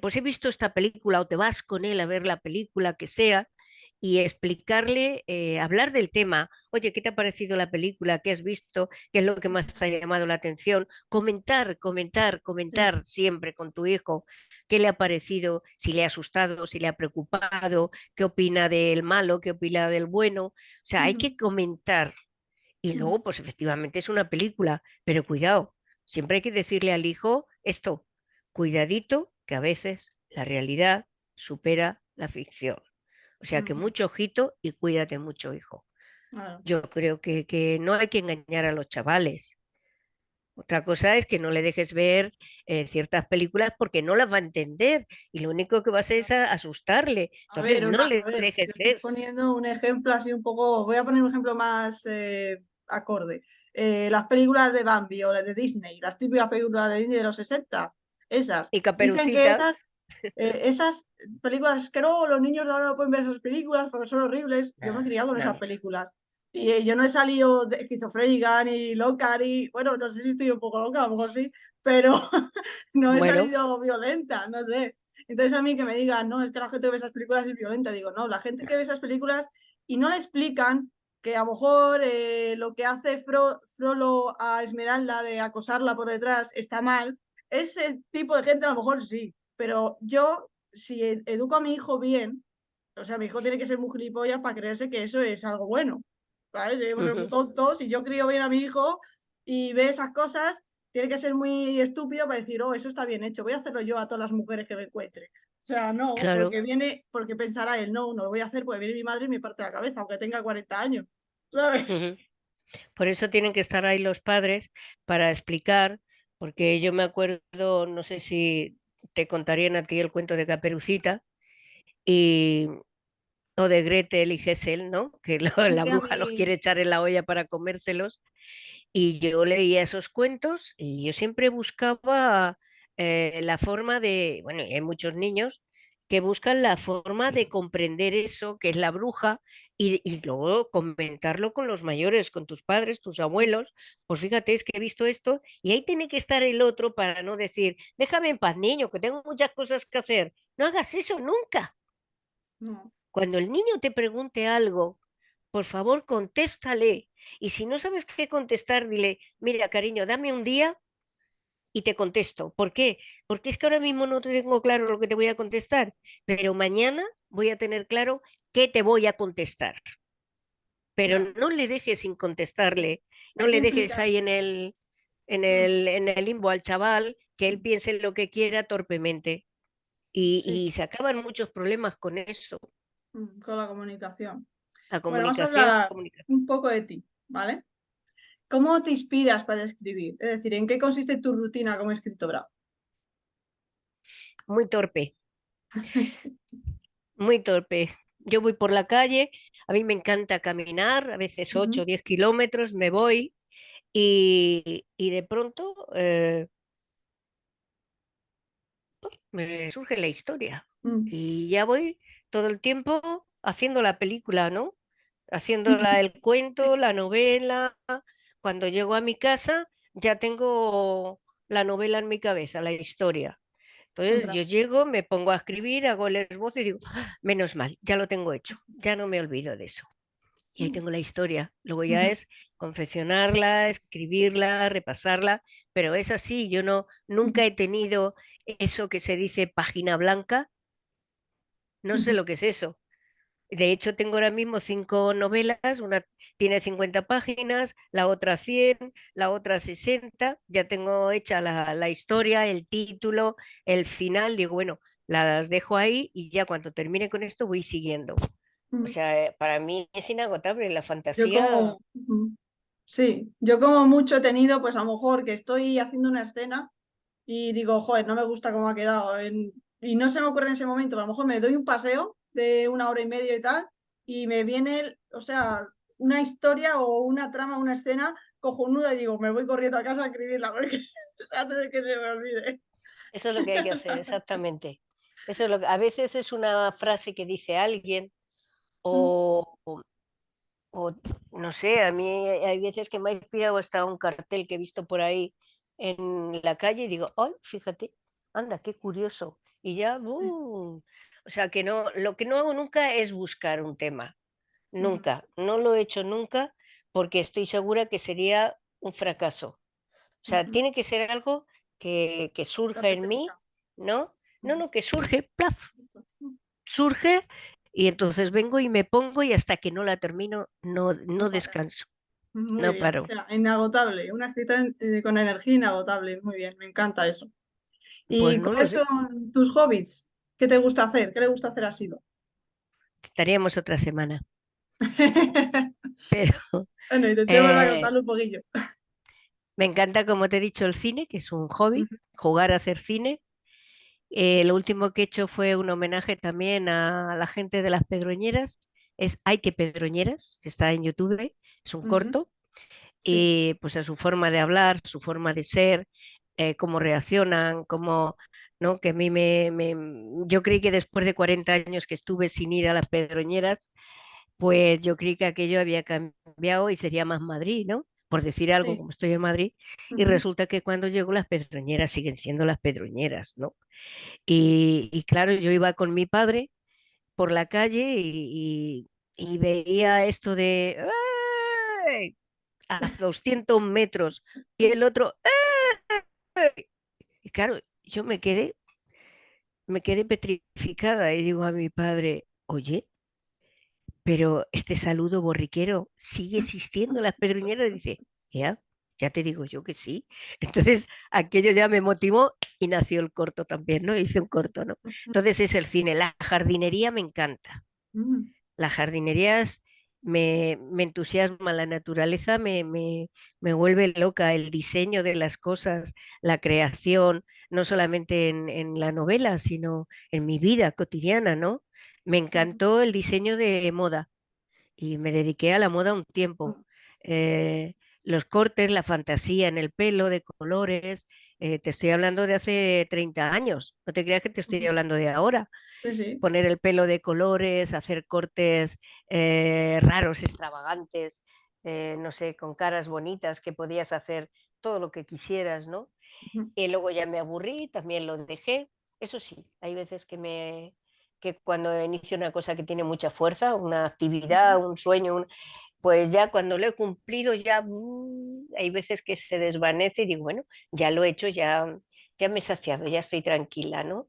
pues he visto esta película o te vas con él a ver la película que sea y explicarle, hablar del tema. Oye, ¿qué te ha parecido la película? ¿Qué has visto? ¿Qué es lo que más te ha llamado la atención? Comentar, comentar, sí. comentar siempre con tu hijo qué le ha parecido, si le ha asustado, si le ha preocupado, qué opina del malo, qué opina del bueno. O sea, hay Ujú, que comentar. Y ujú, luego, pues efectivamente es una película, pero cuidado, siempre hay que decirle al hijo esto, cuidadito, que a veces la realidad supera la ficción. O sea que ujú, mucho ojito y cuídate mucho, hijo. claro. Yo creo que no hay que engañar a los chavales. Otra cosa es que no le dejes ver ciertas películas porque no las va a entender y lo único que va a hacer es asustarle. Entonces, no A le ver, yo dejes estoy eso. poniendo un ejemplo así un poco, voy a poner un ejemplo más acorde. Las películas de Bambi o las de Disney, las típicas películas de Disney de los 60 esas. Y Dicen que Caperucita, esas películas, que no, los niños de ahora no pueden ver esas películas porque son horribles. Yo me he nada, criado con esas nada. películas. Y yo no he salido de esquizofrénica ni loca, ni, bueno, no sé si estoy un poco loca, a lo mejor sí, pero no he Bueno, salido violenta, no sé. Entonces a mí que me digan, no, es que la gente que ve esas películas es violenta, digo, no, la gente que ve esas películas y no le explican que a lo mejor lo que hace Frollo a Esmeralda de acosarla por detrás está mal, ese tipo de gente a lo mejor sí, pero yo si educo a mi hijo bien, o sea, mi hijo tiene que ser muy gilipollas para creerse que eso es algo bueno, ¿vale? Debemos ser muy tontos, si yo crío bien a mi hijo y ve esas cosas, tiene que ser muy estúpido para decir, oh, eso está bien hecho, voy a hacerlo yo a todas las mujeres que me encuentre. O sea, no, claro. porque viene, porque pensará él, no, no lo voy a hacer porque viene mi madre y me parte la cabeza, aunque tenga 40 años, ¿sabes? Por eso tienen que estar ahí los padres para explicar, porque yo me acuerdo, no sé si te contarían a ti el cuento de Caperucita y, o de Gretel y Gesell, ¿no? Que la Sí, a bruja los mí, quiere echar en la olla para comérselos. Y yo leía esos cuentos y yo siempre buscaba la forma de, bueno, y hay muchos niños que buscan la forma de comprender eso, que es la bruja, y luego comentarlo con los mayores, con tus padres, tus abuelos. Pues fíjate, es que he visto esto, y ahí tiene que estar el otro para no decir, déjame en paz, niño, que tengo muchas cosas que hacer. No hagas eso nunca. no, Cuando el niño te pregunte algo, por favor, contéstale. Y si no sabes qué contestar, dile, mira, cariño, dame un día y te contesto. ¿Por qué? Porque es que ahora mismo no tengo claro lo que te voy a contestar, pero mañana voy a tener claro qué te voy a contestar. Pero ya, no le dejes sin contestarle, no hay que le dejes implicar. ahí en el limbo al chaval que él piense lo que quiera torpemente. Sí, Y se acaban muchos problemas con eso. con la comunicación. La Bueno, vamos a comunicación, hablar comunicación. un poco de ti, ¿vale? ¿Cómo te inspiras para escribir? Es decir, ¿en qué consiste tu rutina como escritora? Muy torpe. Muy torpe. Yo voy por la calle, a mí me encanta caminar, a veces Ujú, 8 o 10 kilómetros, me voy y de pronto me surge la historia. mm, Y ya voy todo el tiempo haciendo la película, ¿no? ujú, Haciendo el cuento, la novela. Cuando llego a mi casa ya tengo la novela en mi cabeza, la historia. Entonces contra- yo llego, me pongo a escribir, hago el esbozo y digo, "Ah, menos mal, ya lo tengo hecho, ya no me olvido de eso. Y ahí tengo la historia. Luego ya ujú, es confeccionarla, escribirla, repasarla, pero es así, yo no, ujú, nunca he tenido eso que se dice página blanca, no sé ujú, lo que es eso. De hecho, tengo ahora mismo 5 novelas, una tiene 50 páginas, la otra 100, la otra 60. Ya tengo hecha la historia, el título, el final. Digo, bueno, las dejo ahí y ya cuando termine con esto voy siguiendo. O ujú. sea, para mí es inagotable la Yo fantasía. como, ujú, sí, yo como mucho he tenido, pues a lo mejor que estoy haciendo una escena y digo, joder, no me gusta cómo ha quedado y no se me ocurre en ese momento, a lo mejor me doy un paseo de 1 hora y media y tal, y me viene, o sea, una historia o una trama, una escena cojonuda y digo, me voy corriendo a casa a escribirla porque antes de que se me olvide. Eso es lo que hay que hacer, exactamente. Eso es lo que, a veces es una frase que dice alguien o, o- o, no sé, a mí hay veces que me ha inspirado hasta un cartel que he visto por ahí en la calle y digo, ay, fíjate, anda, qué curioso. Y ya, ¡bum! O sea, que no, lo que no hago nunca es buscar un tema, nunca, no lo he hecho nunca porque estoy segura que sería un fracaso. O sea, tiene que ser algo que Te surja en mí, apetezca. ¿no? No, no, que surge, ¡plaf! Surge y entonces vengo y me pongo y hasta que no la termino no, No no para. descanso, Muy no bien, o paro. sea, inagotable, una escritora con energía inagotable, muy bien, me encanta eso. Pues ¿Y no lo cuáles sé, son tus hobbies? ¿Qué te gusta hacer? ¿Qué le gusta hacer a Silo? estaríamos otra semana. Pero Bueno, intentemos eh, contarlo un poquillo. me encanta, como te he dicho, el cine, que es un hobby, Ujú, jugar a hacer cine. Lo último que he hecho fue un homenaje también a la gente de las Pedroñeras. Es Ay que Pedroñeras, que está en YouTube, es un ujú, corto. sí, Y pues a su forma de hablar, su forma de ser, cómo reaccionan, cómo, ¿no? Que a mí yo creí que después de 40 años que estuve sin ir a las Pedroñeras, pues yo creí que aquello había cambiado y sería más Madrid, ¿no? Por decir algo, sí. como estoy en Madrid, y Ujú, resulta que cuando llego las Pedroñeras siguen siendo las Pedroñeras, ¿no? Y claro, yo iba con mi padre por la calle y veía esto de ¡ay! A 200 metros y el otro ¡ay! Y claro, yo me quedé petrificada y digo a mi padre, oye, pero este saludo borriquero sigue existiendo en las Pedroñeras. Dice, ya te digo yo que sí. Entonces aquello ya me motivó y nació el corto también, ¿no? Hice un corto, ¿no? ujú, Entonces es el cine. La jardinería me encanta. ujú, Las jardinerías me entusiasma, la naturaleza me vuelve loca, el diseño de las cosas, la creación, no solamente en la novela, sino en mi vida cotidiana, ¿no? Me ujú, encantó el diseño de moda y me dediqué a la moda un tiempo. Eh, los cortes, la fantasía en el pelo, de colores, te estoy hablando de hace 30 años, no te creas que te estoy ujú. hablando de ahora. Sí, sí. Poner el pelo de colores, hacer cortes raros, extravagantes, no sé, con caras bonitas que podías hacer todo lo que quisieras, ¿no? Ujú, Y luego ya me aburrí, también lo dejé. Eso sí, hay veces que cuando inicio una cosa que tiene mucha fuerza, una ujú, actividad, un sueño, pues ya cuando lo he cumplido, ya hay veces que se desvanece y digo, bueno, ya lo he hecho, ya me he saciado, ya estoy tranquila, ¿no?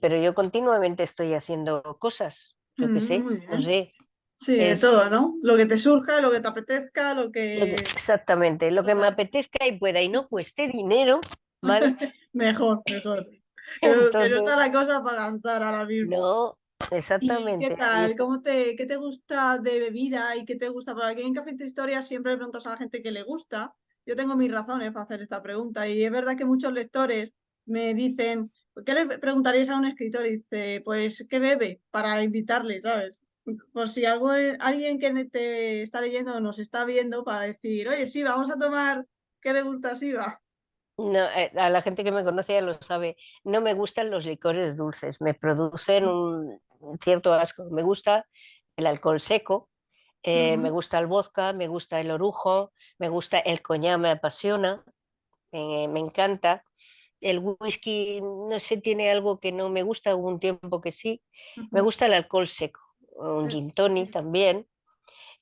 Pero yo continuamente estoy haciendo cosas, yo qué sé, muy no bien. sé, Sí, de todo, es ¿no? Lo que te surja, lo que te apetezca, lo que... exactamente lo que me Total. apetezca y pueda y no cueste dinero, ¿vale? Mejor, mejor. Que no Entonces, está la cosa para gastar ahora mismo. no, ¿Y qué exactamente, ahí tal? está. Qué te gusta de bebida y qué te gusta? Porque aquí en Café Entre Historias siempre le preguntas a la gente qué le gusta. Yo tengo mis razones para hacer esta pregunta y es verdad que muchos lectores me dicen, ¿qué le preguntaríais a un escritor? Y dice, pues, ¿qué bebe? Para invitarle, ¿sabes? Por si alguien que te está leyendo nos está viendo para decir, oye, sí, vamos a tomar, ¿qué le gusta a Siva? No, a la gente que me conoce ya lo sabe, no me gustan los licores dulces, me producen un cierto asco. Me gusta el alcohol seco, me Ujú, gusta el vodka, me gusta el orujo, me gusta el coñac, me apasiona, me encanta. El whisky, no sé, tiene algo que no me gusta, hubo un tiempo que sí. Me ujú. gusta el alcohol seco, un gin tonic Sí, también,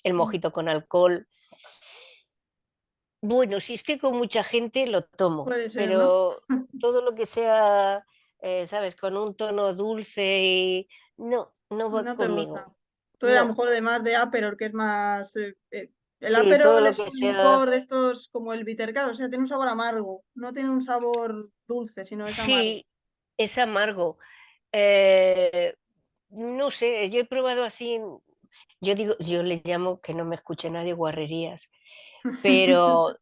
el ujú. mojito con alcohol. Bueno, si estoy con mucha gente lo tomo, Puede ser, ¿no? pero todo lo que sea, ¿sabes? Con un tono dulce y no, no va No te gusta. conmigo. Tú eres a lo No, mejor de más de Aperol, que es más... el sí, todo Aperol lo es que un sea, licor de estos como el Bittercado, o sea, tiene un sabor amargo. No tiene un sabor dulce, sino es amargo. sí, es amargo. Eh, no sé, yo he probado así, yo digo, yo le llamo que no me escuche nadie guarrerías, pero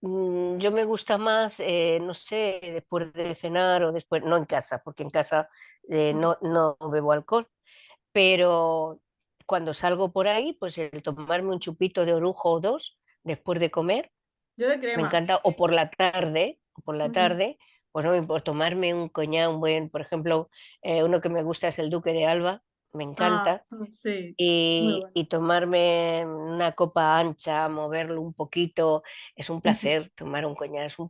yo me gusta más, no sé, después de cenar o después, no en casa, porque en casa no bebo alcohol. pero cuando salgo por ahí, pues el tomarme un chupito de orujo o dos después de comer, Yo de me crema. encanta, o por la Ujú. tarde, pues no me importa tomarme un coñac, un buen, por ejemplo, uno que me gusta es el Duque de Alba, me Ah, encanta, sí, muy y, bueno. y tomarme una copa ancha, moverlo un poquito, es un Ujú. placer, tomar un coñac, es Ah.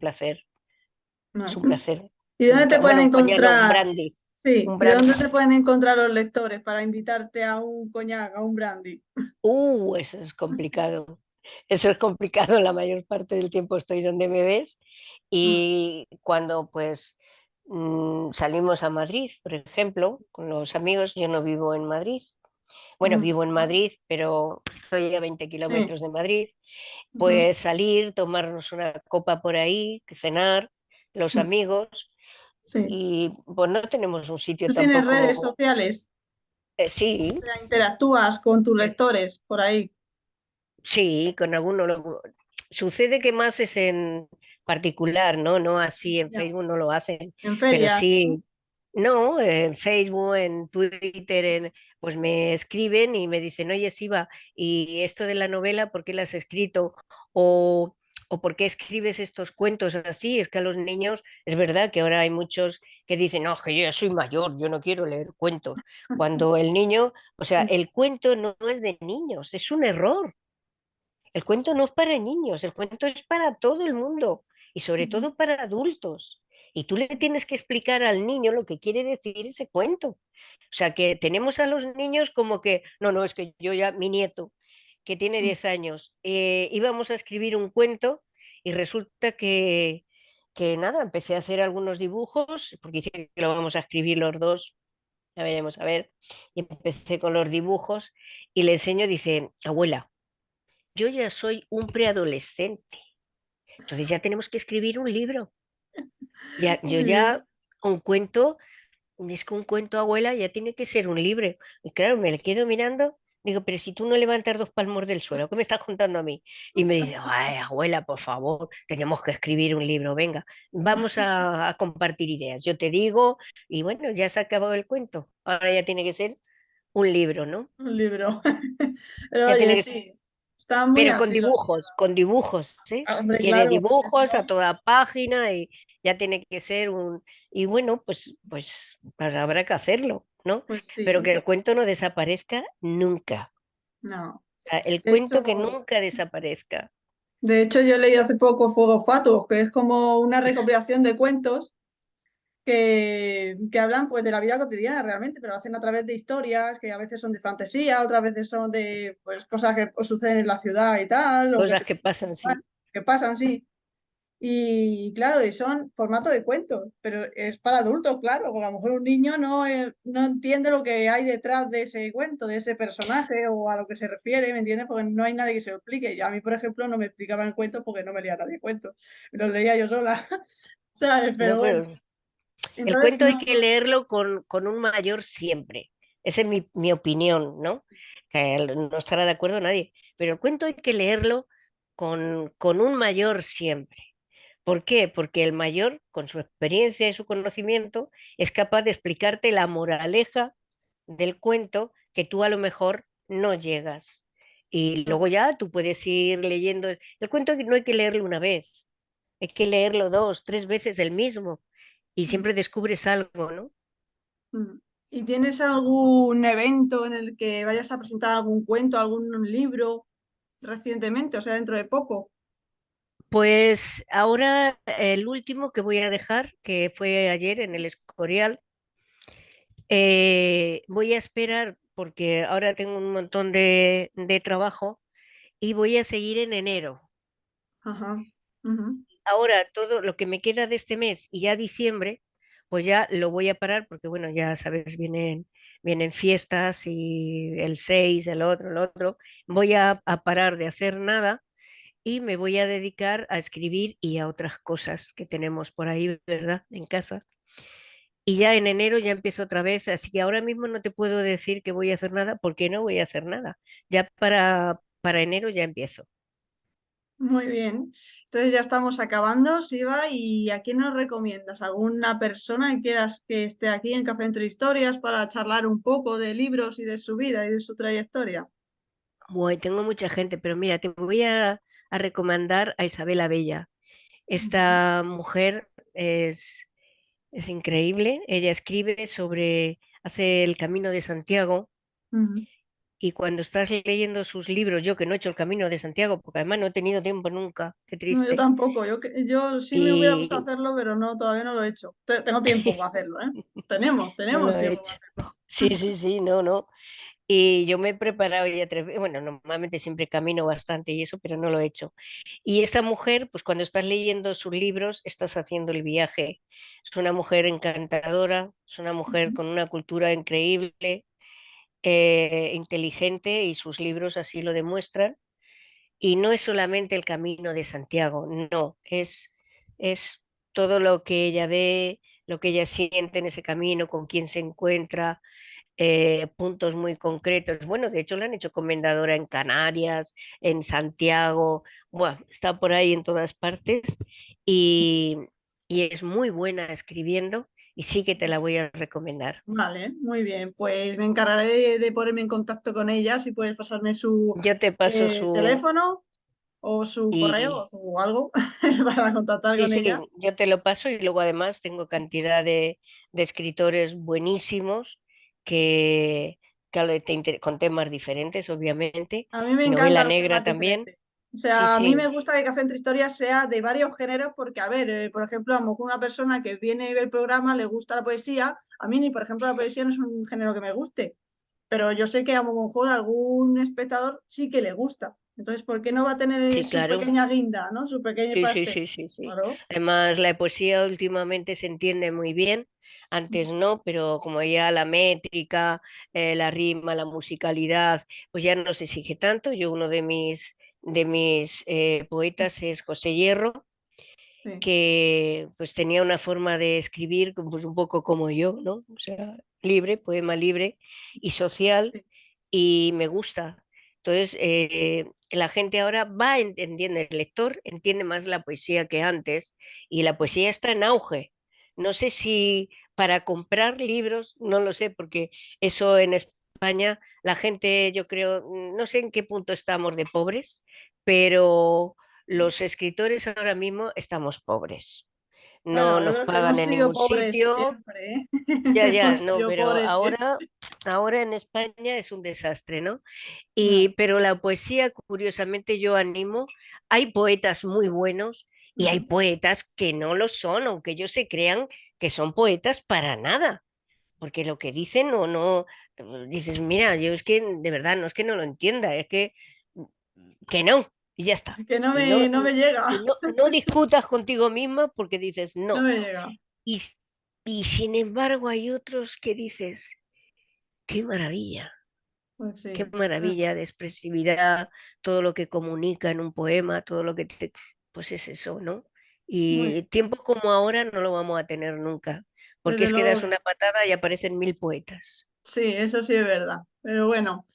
un placer. ¿Y dónde te pueden Bueno, un coñac, no, un encontrar? brandy, Sí, un ¿y brandy. dónde te pueden encontrar los lectores para invitarte a un coñac, a un brandy? Eso es complicado. Eso es complicado, la mayor parte del tiempo estoy donde me ves Mm, y cuando pues salimos a Madrid, por ejemplo, con los amigos, yo no vivo en Madrid, bueno, mm, vivo en Madrid, pero estoy a 20 sí, kilómetros de Madrid, ujú, pues salir, tomarnos una copa por ahí, cenar, los mm, amigos sí. y pues no tenemos un sitio ¿Tú tienes redes tampoco, sociales? sí, O sea, interactúas con tus eh, lectores por ahí, sí, con alguno. Sucede que más es en particular, ¿no? No así en ya, Facebook no lo hacen, en pero ferias, ¿no? sí, no, en Facebook, en Twitter, pues me escriben y me dicen, oye, Siva, ¿y esto de la novela, por qué la has escrito? O, o ¿por qué escribes estos cuentos así? Es que a los niños, es verdad que ahora hay muchos que dicen, no, es que yo ya soy mayor, yo no quiero leer cuentos. Cuando el niño, o sea, Sí, el cuento no es de niños, es un error. El cuento no es para niños, el cuento es para todo el mundo y sobre ujú, todo para adultos. Y tú le sí, tienes que explicar al niño lo que quiere decir ese cuento. O sea, que tenemos a los niños como que, no, no, es que yo ya, mi nieto, que tiene mm, 10 años, íbamos a escribir un cuento y resulta que nada, empecé a hacer algunos dibujos, porque dice que lo vamos a escribir los dos, ya veremos a ver, y empecé con los dibujos y le enseño, dice, abuela, yo ya soy un preadolescente, entonces ya tenemos que escribir un libro. Ya, yo muy bien. ya un cuento, es que un cuento, abuela, ya tiene que ser un libro. Y claro, me le quedo mirando, digo, pero si tú no levantas dos palmos del suelo, ¿qué me estás contando a mí? Y me dice, ay, abuela, por favor, tenemos que escribir un libro, venga, vamos a compartir ideas. Yo te digo, y bueno, ya se ha acabado el cuento. Ahora ya tiene que ser un libro, ¿no? Un libro. Pero Ya tiene oye, que ser sí, están muy pero así los libros. con dibujos, ¿sí? Ah, hombre, Quiere claro, porque si dibujos a no, toda página y ya tiene que ser un... Y bueno, pues habrá que hacerlo, ¿no? pues Pero sí, que el cuento no desaparezca nunca. no. O sea, el De hecho, cuento que nunca desaparezca. yo leí hace poco Fuego Fatuos, que es como una recopilación de cuentos que hablan pues de la vida cotidiana realmente, pero lo hacen a través de historias que a veces son de fantasía, otras veces son de pues, cosas que pues, suceden en la ciudad y tal, o que, Cosas que pasan, sí. que pasan, sí. Y claro, y son formato de cuentos, pero es para adultos, claro, porque a lo mejor un niño no entiende lo que hay detrás de ese cuento, de ese personaje o a lo que se refiere, ¿me entiendes? Porque no hay nadie que se lo explique. Y a mí, por ejemplo, no me explicaban cuentos porque no me leía nadie cuentos, los leía yo sola, ¿sabes? Pero No, bueno, pero el entonces cuento hay no, que leerlo con un mayor siempre. Esa es mi opinión, ¿no? Que no estará de acuerdo nadie. Pero el cuento hay que leerlo con un mayor siempre. ¿Por qué? Porque el mayor, con su experiencia y su conocimiento, es capaz de explicarte la moraleja del cuento que tú a lo mejor no llegas. Y luego ya tú puedes ir leyendo. El cuento no hay que leerlo una vez, hay que leerlo dos, tres veces el mismo y no. siempre descubres algo, ¿no? Mm. ¿Y tienes algún evento en el que vayas a presentar algún cuento, algún libro recientemente, o sea, dentro de poco? Pues ahora el último que voy a dejar, que fue ayer en el Escorial, voy a esperar porque ahora tengo un montón de trabajo y voy a seguir en enero. Ajá. Ujú. Ahora todo lo que me queda de este mes y ya diciembre, pues ya lo voy a parar porque bueno, ya sabes, vienen fiestas y el 6 el otro. Voy a parar de hacer nada y me voy a dedicar a escribir y a otras cosas que tenemos por ahí, ¿verdad? En casa. Y ya en enero ya empiezo otra vez, así que ahora mismo no te puedo decir que voy a hacer nada porque no voy a hacer nada. Ya para enero ya empiezo. Muy bien. Entonces ya estamos acabando, Siva, ¿y a quién nos recomiendas? ¿Alguna persona que quieras que esté aquí en Café Entre Historias para charlar un poco de libros y de su vida y de su trayectoria? Bueno, tengo mucha gente, pero mira, te voy a recomendar a Isabela Bella. Ujú, Esta mujer es increíble. Ella escribe sobre, hace el Camino de Santiago ujú. y cuando estás leyendo sus libros, yo que no he hecho el Camino de Santiago, porque además no he tenido tiempo nunca, qué No, yo triste. tampoco. Yo sí me hubiera gustado Y hacerlo, pero no, todavía no lo he hecho. Tengo tiempo para hacerlo, ¿eh? no lo Tenemos he tiempo hecho. para hacerlo. Sí, sí, sí, no, no. Y yo me he preparado ya 3 veces, bueno, normalmente siempre camino bastante y eso, pero no lo he hecho. Y esta mujer, pues cuando estás leyendo sus libros, estás haciendo el viaje. Es una mujer encantadora, es una mujer Ujú. con una cultura increíble, inteligente y sus libros así lo demuestran. Y no es solamente el camino de Santiago, no, es todo lo que ella ve, lo que ella siente en ese camino, con quién se encuentra, puntos muy concretos. Bueno, de hecho la han hecho comendadora en Canarias, en Santiago, bueno, está por ahí en todas partes y, y es muy buena escribiendo y sí que te la voy a recomendar. Vale, muy bien. Pues me encargaré de ponerme en contacto con ella, si puedes pasarme su Yo te paso su... teléfono o su correo Y o algo para contactar sí, con sí, ella. yo te lo paso y luego además tengo cantidad de escritores buenísimos que, con temas diferentes, obviamente, A mí me novela encantan los negra temas también. diferentes. O Sí, sea, a mí me sí, gusta que Café Entre Historias sea de varios géneros porque, a ver, por ejemplo, a lo mejor una persona que viene y ve el programa le gusta la poesía. A mí, ni por ejemplo, la poesía no es un género que me guste, pero yo sé que a lo mejor algún espectador sí que le gusta. Entonces, ¿por qué no va a tener sí, su claro. pequeña guinda, ¿no? Su pequeño Sí, sí, pastel. sí, sí, sí. Claro. Además, la poesía últimamente se entiende muy bien. Antes no, pero como ya la métrica, la rima, la musicalidad, pues ya no se exige tanto. Yo uno de mis poetas es José Hierro, Sí, que pues tenía una forma de escribir pues un poco como yo, ¿no? O sea, libre, poema libre y social, sí. y me gusta. Entonces, la gente ahora va entendiendo, el lector entiende más la poesía que antes, y la poesía está en auge. No sé si para comprar libros, no lo sé, porque eso en España, la gente, yo creo, no sé en qué punto estamos de pobres, pero los escritores ahora mismo estamos pobres. No Bueno, yo nos creo que pagan hemos en sido ningún pobres sitio. siempre, ¿eh? Ya, ya, Hemos no, sido pero pobres siempre. ahora en España es un desastre, ¿no? Bueno, Pero la poesía, curiosamente, yo animo. Hay poetas muy buenos y hay ujú. poetas que no lo son, aunque ellos se crean que son poetas para nada. Porque lo que dicen dices, mira, yo es que de verdad no es que no lo entienda, es que no, y ya está. Es que Y no, no me llega, y no, no discutas contigo misma porque dices no no. me llega. Y, y sin embargo hay otros que dices, Pues qué sí. maravilla de expresividad, todo lo que comunica en un poema, todo lo que pues es eso, ¿no? Muy, Y tiempos como ahora no lo vamos a tener nunca, porque desde es que das luego, una patada y aparecen 1000 poetas. sí, eso sí es verdad. Pero bueno,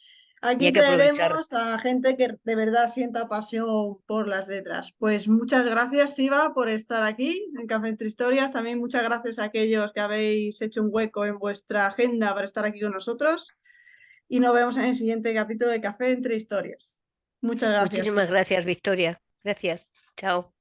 Y aquí hay que aprovechar. traeremos a gente que de verdad sienta pasión por las letras. Pues muchas gracias, Siva, por estar aquí en Café Entre Historias. También muchas gracias a aquellos que habéis hecho un hueco en vuestra agenda para estar aquí con nosotros. Y nos vemos en el siguiente capítulo de Café Entre Historias. Muchas gracias, Muchísimas Siva. gracias, Victoria. Gracias. Chao.